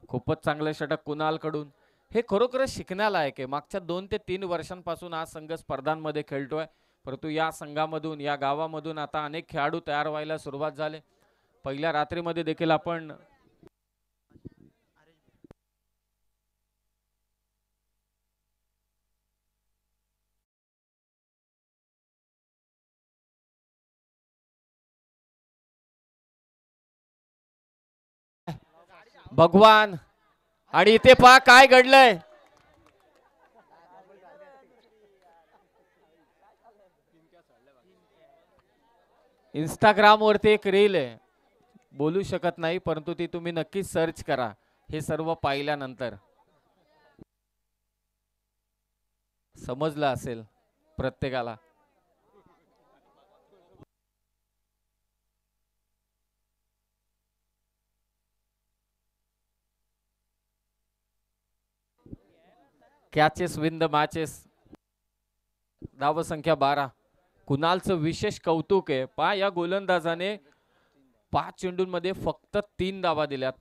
खूपच चांगले षटक कुणाल कडून. हे खरोखरच शिकण्याला आहे की मागच्या 2 ते 3 वर्षांपासून हा संघ स्पर्धांमध्ये खेळतोय, परंतु या संघामधून, या गावामधून आता अनेक खेळाडू तयार व्हायला सुरुवात झाले. पहिल्या रात्रीमध्ये देखील आपण भगवान, आणि इथे पहा काय घडलंय. इंस्टाग्राम वरती एक रील आहे, बोलू शकत नाही, परंतु ती तुम्ही नक्कीच सर्च करा. हे सर्व पाहिल्यानंतर समजलं असेल प्रत्येकाला. Catches win the matches. धावसंख्या 12. कुणालचं विशेष कौतुक आहे, पहा या गोलंदाजाने 5 चेंडूंमध्ये फक्त 3 धावा दिल्यात.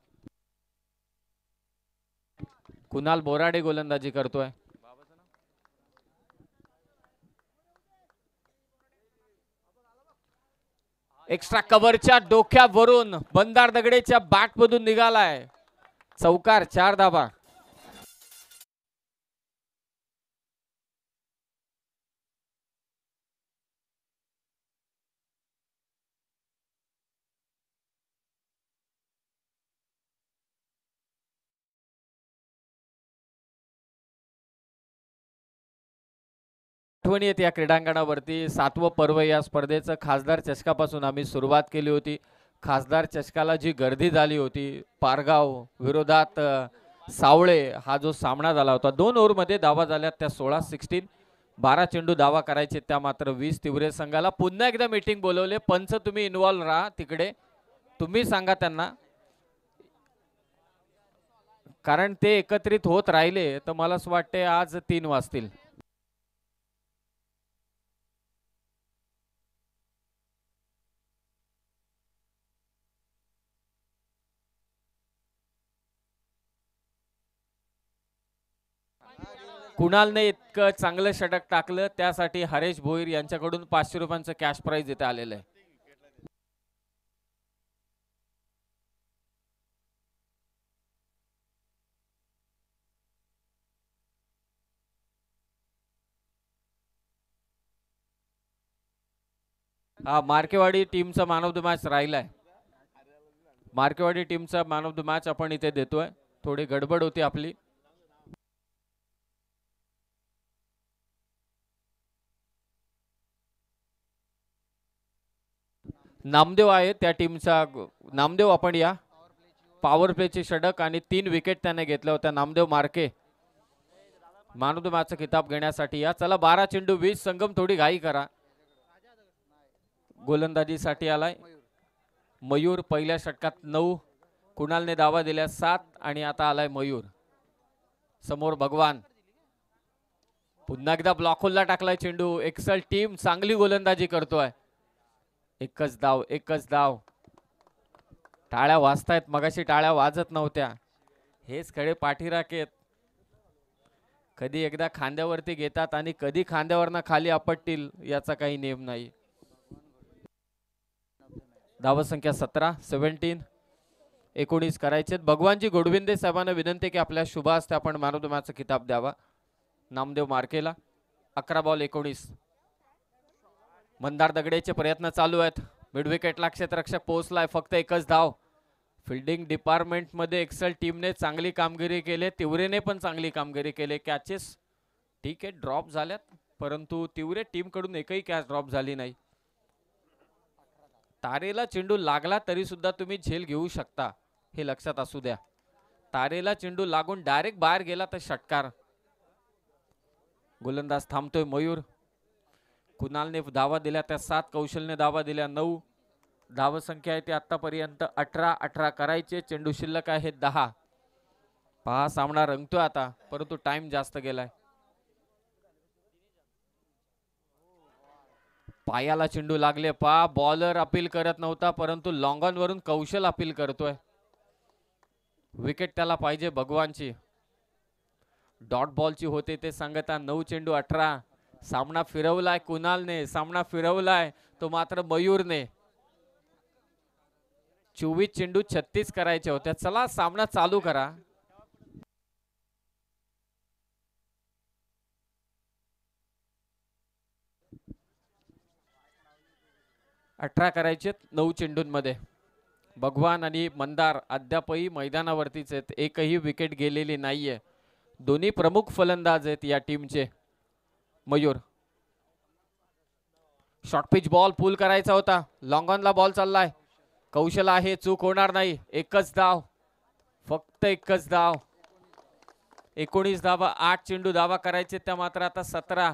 कुणाल बोराडे गोलंदाजी करतोय. एक्स्ट्रा कव्हरच्या डोक्यावरून बंदार दगडेच्या बॅट मधून निघालाय. चौकार, 4 धावा. आठवणी येते या क्रीडांगणावरती. 7वं पर्व या स्पर्धेचं खासदार चषकापासून आम्ही सुरुवात केली होती. खासदार चषकाला जी गर्दी झाली होती, पारगाव विरोधात सावळे हा जो सामना झाला होता, 2 ओव्हरमध्ये धावा झाल्या त्या 16-16. 12 चेंडू धावा करायचे त्या मात्र 20 तिवरे संघाला. पुन्हा एकदा मीटिंग बोलवले. पंच तुम्ही इन्व्हॉल्व राहा तिकडे, तुम्ही सांगा त्यांना, कारण ते एकत्रित होत राहिले तर मला असं वाटते आज 3 वाजतील. कुणालने इतकं चांगलं षटक टाकलं त्यासाठी हरेश भोईर यांच्याकडून 500 रुपयांचं कॅश प्राइज इथे आलेलं आहे. हा मार्केवाडी टीमचा मॅन ऑफ द मॅच राहिलाय. मार्केवाडी टीमचा मॅन ऑफ द मॅच आपण इथे देतोय. थोडी गडबड होती आपली. नामदेव आहे त्या टीमचा. नामदेव आपण या. पॉवर प्लेचे षटक आणि 3 विकेट त्याने घेतल्या होत्या. नामदेव मार्के मॅन ऑफ द मॅचचा किताब घेण्यासाठी या. चला 12 चेंडू 20. संगम थोडी घाई करा. गोलंदाजीसाठी आलाय मयूर. पहिल्या षटकात 9. कुणालने धावा दिल्या 7 आणि आता आलाय मयूर. समोर भगवान. पुन्हा एकदा ब्लॉक होलला टाकलाय चेंडू. एक्सल टीम चांगली गोलंदाजी करतोय. एकच धाव. टाळ्या वाजतायत. मगाशी टाळ्या वाजत नव्हत्या. हेच खडे पाठीराखेत. कधी एकदा खांद्यावरती घेतात आणि कधी खांद्यावरनं खाली आपटतील याचा काही नेम नाही. धावसंख्या 17 19 करायचे. भगवानजी गोडविंदे साहेबांना विनंती की आपल्या शुभ हस्ते आपण मॅन ऑफ द मॅचचा किताब द्यावा नामदेव मार्केला. 11 बॉल 19. मंदार दगडेचे प्रयत्न चालू आहेत. मिड विकेटला क्षेत्ररक्षक पोहोचलाय. फक्त एकच धाव. फिल्डिंग डिपार्टमेंट मध्ये एक्सेल टीमने चांगली कामगिरी केली. तिवरेने पण चांगली कामगिरी केली. कॅचेस ठीक आहे ड्रॉप झाल्यात परंतु तिवरे टीम कडून एकही कॅच ड्रॉप झाली नाही. तारेला चेंडू लागला तरी सुद्धा तुम्ही झेल घेऊ शकता हे लक्षात असू द्या. तारेला चेंडू लागून डायरेक्ट बाहेर गेला तर षटकार. गोलंदाज थांबतोय मयूर. कुणालने धावा दिल्या त्या 7. कौशलने धावा दिल्या 9. धाव संख्या आहे ती आतापर्यंत 18 करायचे. चेंडू शिल्लक आहे 10. पहा सामना रंगतोय आता परंतु टाइम जास्त गेलाय. पायाला चेंडू लागले. पहा बॉलर अपील करत नव्हता परंतु लॉंग ऑन वरून कौशल अपील करतोय. विकेट त्याला पाहिजे भगवानची. डॉट बॉलची होते ते सांगता. 9 चेंडू 18. सामना फिरवलाय कुणालने. सामना फिरवलाय तो मात्र मयूरने. 24 चेंडू 36 करायचे होते. चला सामना चालू करा. अठरा करायचे 9 चेंडूंमध्ये. भगवान आणि मंदार अद्यापही मैदानावरतीच आहेत. एकही विकेट गेलेली नाहीये. दोन्ही प्रमुख फलंदाज आहेत या टीमचे. मयूर शॉर्ट पिच बॉल पुल करायचा होता. लॉंग ऑनला बॉल चाललाय. कौशल आहे चूक होणार नाही. एकच धाव. फक्त एकच धाव. 19 धावा. 8 चेंडू धावा करायचे त्या मात्र आता 17.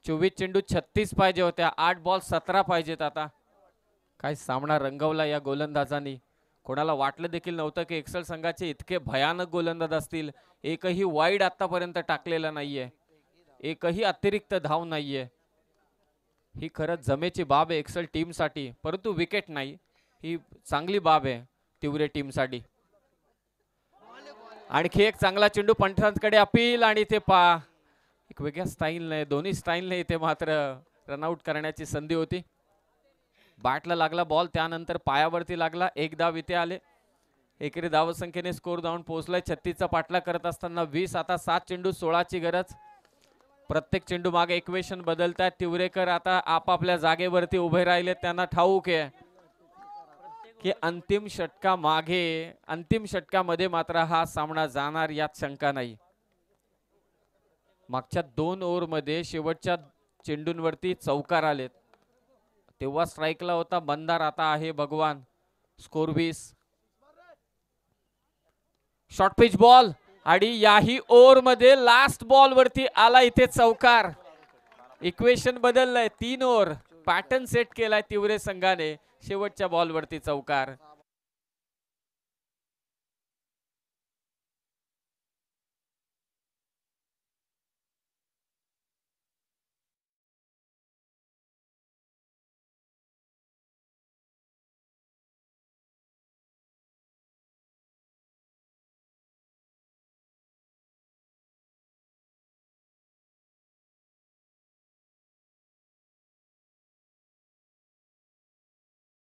24 चेंडू 36 पाहिजे होत्या. 8 बॉल 17 पाहिजेत आता. काय सामना रंगवला या गोलंदाजांनी. कोणाला वाटलं देखील नव्हतं की एक्सेल संघाचे इतके भयानक गोलंदाज असतील. एकही वाईड आतापर्यंत टाकलेला नाहीये. एकही अतिरिक्त धाव नाहीये. ही खरंच जमेची बाब आहे एक्सेल टीम साठी परंतु विकेट नाही. ही चांगली बाब आहे तिवरे टीम साठी. आणखी एक चांगला चेंडू पंठांकडे अपील आणि ते पा एक वेगळ्या स्टाईलने दोन्ही स्टाईलने इथे मात्र रनआउट करण्याची संधी होती. बॅटला लागला बॉल त्यानंतर पायावरती लागला. एक धाव इथे आले. एकेरी धाव संख्येने स्कोर धावून पोहोचलाय. 36चा पाठला करत असताना 20. आता 7 चेंडू 16ची गरज. प्रत्येक चेंडू मागे इक्वेशन बदलतात. तिवरेकर आता आपापल्या जागेवरती उभे राहिले. त्यांना ठाऊक आहे की अंतिम षटकामध्ये मात्र हा सामना जाणार यात शंका नाही. मागच्या 2 ओव्हरमध्ये शेवटच्या चेंडूंवरती चौकार आलेत तेव्हा स्ट्राइकला होता मंदार. आता आहे भगवान. स्कोर 20. शॉर्ट पिच बॉल आणि याही ओव्हर मध्ये लास्ट बॉल वरती आला इथे चौकार. इक्वेशन बदललंय. 3 ओव्हर पॅटर्न सेट केलाय तिवरे संघाने. शेवटच्या बॉल वरती चौकार.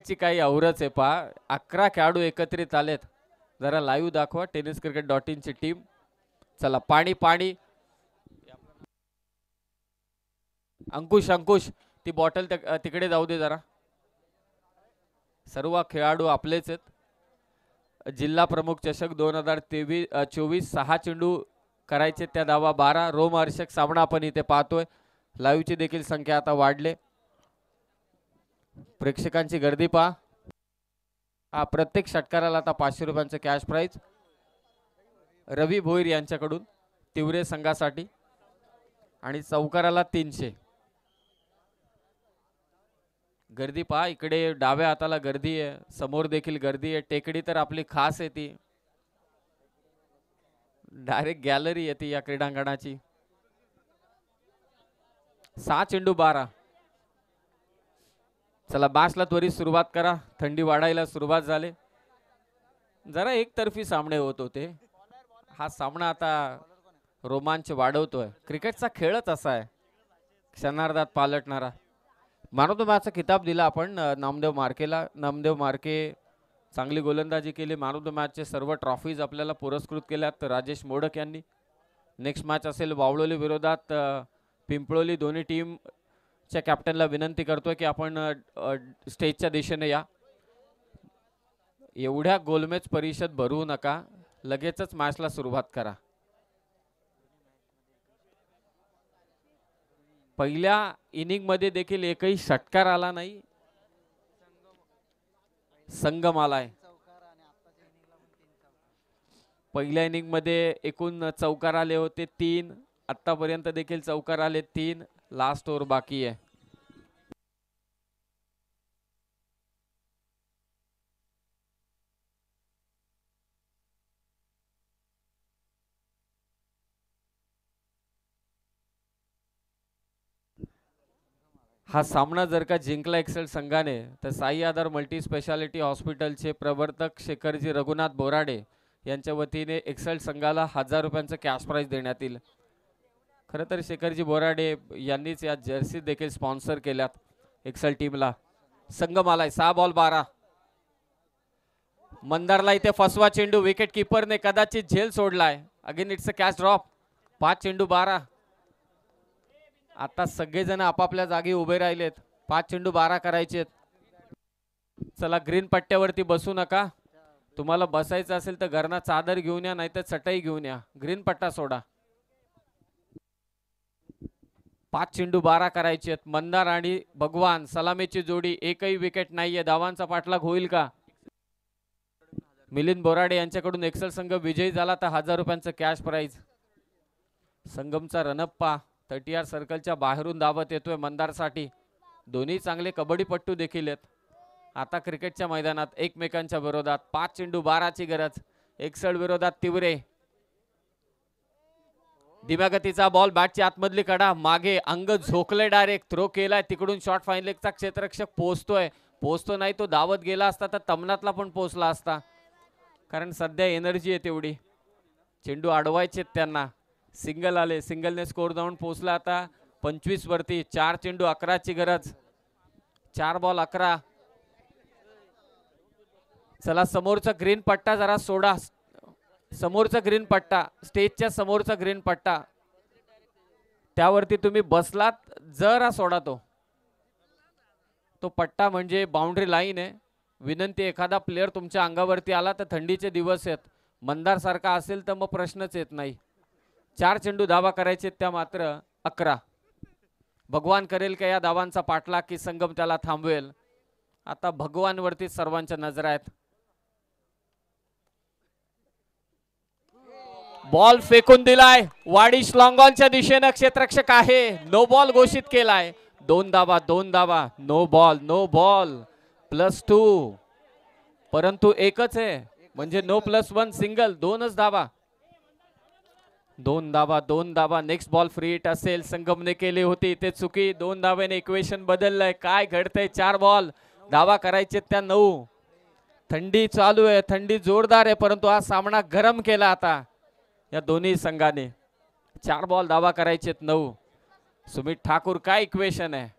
क्रिकेटची काही औरच आहे पहा. 11 खेळाडू एकत्रित आलेत. जरा लाईव्ह दाखवा tenniscricket.in ची टीम. चला पाणी पाणी. अंकुश अंकुश ती बॉटल तिकडे जाऊ दे जरा. सर्व खेळाडू आपलेच आहेत. जिल्हा प्रमुख चषक 2024 6 चेंडू करायचे त्या धावा 12. रोमहर्षक सामना आपण इथे पाहतोय. लाईव्हची देखील संख्या आता वाढले. प्रेक्षकांची गर्दी पहा. प्रत्येक षटकाराला आता 500 रुपयांचं कॅश प्राइज रवी भोईर यांच्याकडून तिवरे संघासाठी आणि चौकाराला 300. गर्दी पहा. इकडे डाव्या हाताला गर्दी आहे. समोर देखील गर्दी आहे. टेकडी तर आपली खास आहे ती. डायरेक्ट गॅलरी येते या क्रीडांगणाची. 6 चेंडू 12. चला बॅचला त्वरित सुरुवात करा. थंडी वाढायला सुरुवात झाली. जरा एकतर्फी सामने होत होते. हा सामना आता रोमांच वाढवतोय. क्रिकेटचा खेळच असा आहे, क्षणार्धात पालटणारा. मॅन ऑफ द मॅचचा किताब दिला आपण नामदेव मार्केला. नामदेव मार्के चांगली गोलंदाजी केली. मॅन ऑफ द मॅचचे सर्व ट्रॉफीज आपल्याला पुरस्कृत केल्यात राजेश मोडक यांनी. नेक्स्ट मॅच असेल वावळोली विरोधात पिंपळोली. दोन्ही टीमच्या कॅप्टनला विनंती करतोय की आपण स्टेजच्या दिशेने या. एवढ्या गोलमेज परिषद भरवू नका. लगेचच मॅचला सुरुवात करा. पहिल्या इनिंग मध्ये देखील एकही षटकार आला नाही. संगम आलाय. पहिल्या इनिंग मध्ये एकूण चौकार आले होते 3. आतापर्यंत देखील चौकार आले 3. लास्ट ओव्हर बाकी आहे. हा सामना जर का जिंकला एक्सेल संघाने तर साई आधार मल्टी स्पेशालिटी हॉस्पिटलचे प्रवर्तक शेखरजी रघुनाथ बोराडे यांच्या वतीने एक्सेल संघाला 1000 रुपयांचं कॅश प्राइज देण्यात येईल. खरं तर शेखरजी बोराडे यांनीच या जर्सी देखील स्पॉन्सर केल्यात एक्सेल टीमला. संगम आलाय. 6 बॉल 12. मंदारला इथे फसवा चेंडू. विकेट किपरने कदाचित झेल सोडलाय. Again it's a catch drop. 5 चेंडू 12. आता सगळेजण आपापल्या जागी उभे राहिलेत. 5 चेंडू 12 करायचेत. चला ग्रीन पट्ट्यावरती बसू नका. तुम्हाला बसायचं असेल तर घरना चादर घेऊन या, नाहीतर चटई घेऊन या. ग्रीन पट्टा सोडा. 5 चेंडू 12 करायचेत. मंदार आणि भगवान सलामीची जोडी. एकही विकेट नाहीये. धावांचा पाठलाग होईल का? मिलिंद बोराडे यांच्याकडून एक्सेल संघ विजयी झाला तर 1000 रुपयांचं कॅश प्राइज. संगमचा रनअप्पा 30 सर्कलच्या बाहेरून धावत येतोय मंदारसाठी. दोन्ही चांगले कबड्डीपट्टू देखील आहेत. आता क्रिकेटच्या मैदानात एकमेकांच्या विरोधात 5 चेंडू 12 ची गरज. एक्सेल विरोधात तिवरे. धीम्या गतीचा बॉल. बॅटची आतमधली कडा. मागे अंग झोकले. डायरेक्ट थ्रो केलाय. तिकडून शॉर्ट फाईन लेगचा क्षेत्ररक्षक पोहोचतो नाही. तो धावत गेला असता तर तमनातला पण पोहोचला असता, कारण सध्या एनर्जी आहे तेवढी. चेंडू अडवायचे त्यांना. सिंगल आले. सिंगलने स्कोर जाऊन पोहोचला आता 25 वरती. 4 चेंडू 11 ची गरज. 4 बॉल 11. चला समोरचा ग्रीन पट्टा जरा सोडा. समोरचा ग्रीन पट्टा, स्टेजच्या समोरचा ग्रीन पट्टा, त्यावरती तुम्ही बसलात जरा सोडा तो पट्टा म्हणजे बाउंड्री लाईन आहे. विनंती, एखादा प्लेयर तुमच्या अंगावरती आला तर थंडीचे दिवस आहेत, मंदार सारखा असेल तर मग प्रश्नच येत नाही. 4 चेंडू धावा करायचे त्या मात्र 11. भगवान करेल का या धावांचा पाठलाग की संगम त्याला थांबवेल? आता भगवान वरती सर्वांच्या नजर आहेत. बॉल फेकून दिलाय. वाडिश लॉंगॉनच्या दिशेने क्षेत्ररक्षक आहे. नो बॉल घोषित केलाय. 2 धावा 2 धावा. No ball +2. परंतु एकच आहे म्हणजे नो +1 सिंगल. 2च धावा. 2 धावा. नेक्स्ट बॉल फ्री हिट असेल. संगमने केली होती इथे चुकी. 2 धावेने इक्वेशन बदललंय. काय घडतंय? 4 बॉल धावा करायचे त्या 9. थंडी चालू आहे. थंडी जोरदार आहे, परंतु हा सामना गरम केला आता या दोन्ही संघाने. 4 बॉल धावा करायचे 9. सुमित ठाकूर, काय इक्वेशन आहे?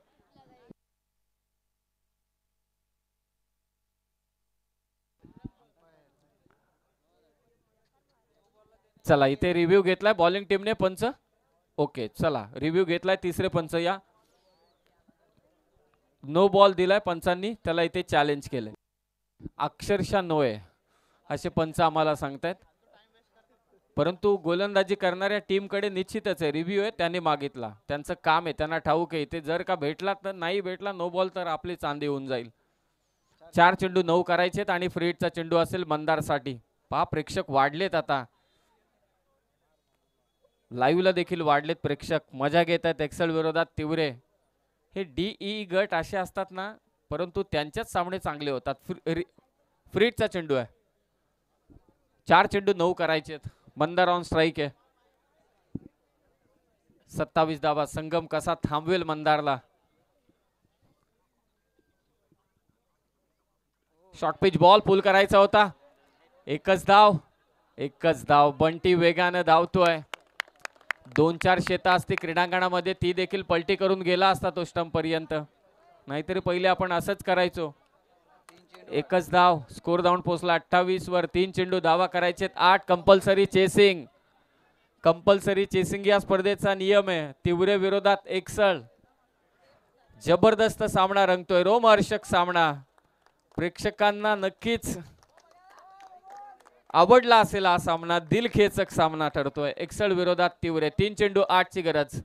चला इथे रिव्ह्यू घेतलाय बॉलिंग टीमने पंच. ओके चला रिव्ह्यू घेतलाय तिसरे पंच या. नो बॉल दिलाय पंचांनी, त्याला इथे चॅलेंज केलंय. अक्षरशः नो आहे असे पंच आम्हाला सांगतायत. परंतु गोलंदाजी करणाऱ्या टीमकडे निश्चितच आहे रिव्ह्यू आहे, त्यांनी मागितला, त्यांचं काम आहे, त्यांना ठाऊक आहे. ते जर का भेटला तर नाही भेटला नो बॉल तर आपली चांदी होऊन जाईल. 4 चेंडू 9 करायचेत आणि फ्री हिटचा चेंडू असेल मंदारसाठी. पहा प्रेक्षक वाढलेत आता, लाईव्हला देखील वाढलेत प्रेक्षक, मजा घेत आहेत. एक्सेल विरोधात तिवरे. हे DE गट असे असतात ना, परंतु त्यांच्याच सामने चांगले होतात. फ्री हिटचा चेंडू आहे, 4 चेंडू 9 करायचेत. मंदार ऑन स्ट्राईक आहे. 27 धावा. संगम कसा थांबवेल मंदारला. शॉर्ट पिच बॉल पुल करायचा होता. एकच धाव. बंटी वेगाने धावतोय. 2-4 शेता असते क्रीडांगणामध्ये, ती देखील पलटी करून गेला असता तो स्टंप पर्यंत. नाहीतरी पहिले आपण असंच करायचो. एकच धाव. स्कोर धावून पोहोचला 28 वर. 3 चेंडू धावा करायचे. 8 कंपल्सरी चेसिंग. या स्पर्धेचा नियम आहे. तिवरे विरोधात एक्सल. जबरदस्त सामना रंगतोय, रोमहर्षक सामना. प्रेक्षकांना नक्कीच आवडला असेल हा सामना. दिलखेचक सामना ठरतोय. एक्सल विरोधात तिवरे. 3 चेंडू 8 ची गरज.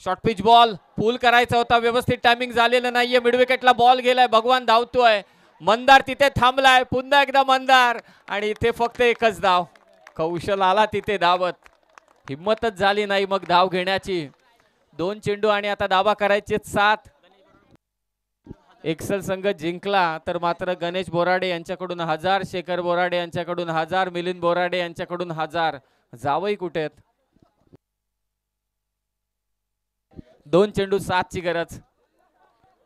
शॉर्ट पिच बॉल पूल करायचा होता, व्यवस्थित टायमिंग झालेलं नाहीये. मिड विकेटला बॉल गेलाय. भगवान धावतोय. मंदार तिथे थांबलाय. पुन्हा एकदा मंदार आणि इथे फक्त एकच धाव. कौशल आला तिथे धावत, हिम्मतच झाली नाही मग धाव घेण्याची. 2 चेंडू आणि आता धावा करायचे 7. एक्सल संघ जिंकला तर मात्र गणेश बोराडे यांच्याकडून 1000, शेखर बोराडे यांच्याकडून 1000, मिलिंद बोराडे यांच्याकडून 1000. जावई कुठे आहेत? 2 चेंडू 7 ची गरज.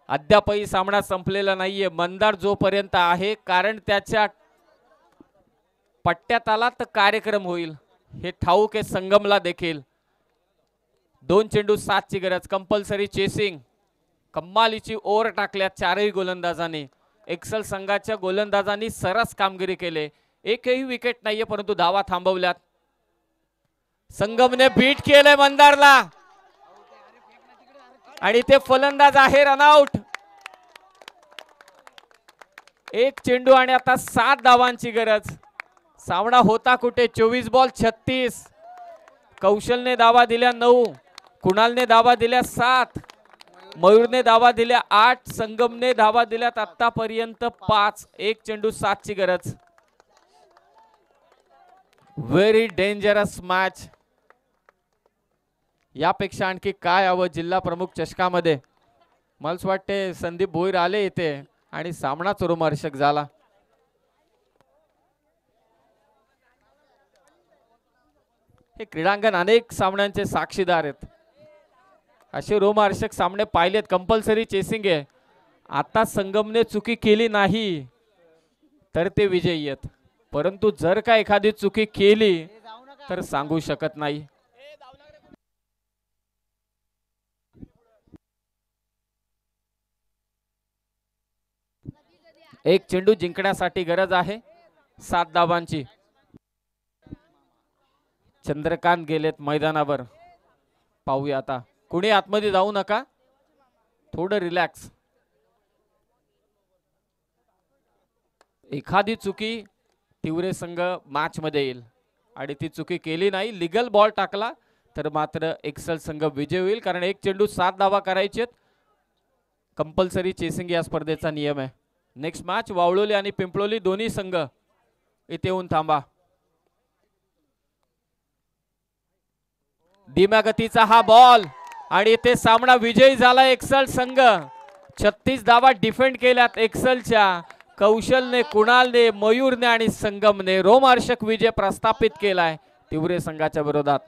अद्यापही सामना संपलेला नाहीये. मंदार जोपर्यंत आहे, कारण त्याच्या पट्ट्यात आला तर कार्यक्रम होईल हे ठाऊक आहे संगमला देखील. 2 चेंडू 7 ची गरज. Compulsory chasing. कमालीची ओव्हर टाकल्या चारही गोलंदाजांनी. एक्सल संघाच्या गोलंदाजांनी सरस कामगिरी केली. एकही विकेट नाहीये, परंतु धावा थांबवल्यात. संगमने बीट केलंय मंदारला आणि ते फलंदाज आहे रनआउट. 1 चेंडू आणि आता 7 धावांची गरज. सामना होता कुठे? 24 बॉल 36. कौशलने धावा दिल्या 9, कुणालने धावा दिल्या 7, मयूरने धावा दिल्या 8, संगमने धावा दिल्यात आतापर्यंत 5. 1 चेंडू 7 ची गरज. Very dangerous match. यापेक्षा आणखी काय हवं जिल्हा प्रमुख चषकामध्ये? मला वाटते संदीप भोईर आले इथे आणि सामनाच रोमहर्षक झाला. हे क्रीडांगण अनेक सामन्यांचे साक्षीदार आहेत. असे रोमहर्षक सामने पाहिलेत. कंपल्सरी चेसिंग आहे. आता संगमने चुकी केली नाही तर ते विजयी आहेत, परंतु जर का एखादी चुकी केली तर सांगू शकत नाही. एक चेंडू जिंकण्यासाठी गरज आहे 7 धावांची. चंद्रकांत गेलेत मैदानावर. पाहूया आता. कुणी आतमध्ये जाऊ नका, थोडं रिलॅक्स. एखादी चुकी तिवरे संघ मॅच मध्ये येईल आणि ती चुकी केली नाही, लीगल बॉल टाकला तर मात्र एक्सल संघ विजय होईल, कारण 1 चेंडू 7 धावा करायचे. कंपल्सरी चेसिंग या स्पर्धेचा नियम आहे. नेक्स्ट मॅच वावळोली आणि पिंपळोली दोन्ही संघ इथे येऊन थांबा. धीम्या गतीचा हा बॉल आणि इथे सामना विजयी झाला एक्सल संघ. 36 धावा डिफेंड केल्यात एक्सलच्या. कौशलने, कुणालने, मयूरने आणि संगमने रोमहर्षक विजय प्रस्थापित केलाय तिवरे संघाच्या विरोधात.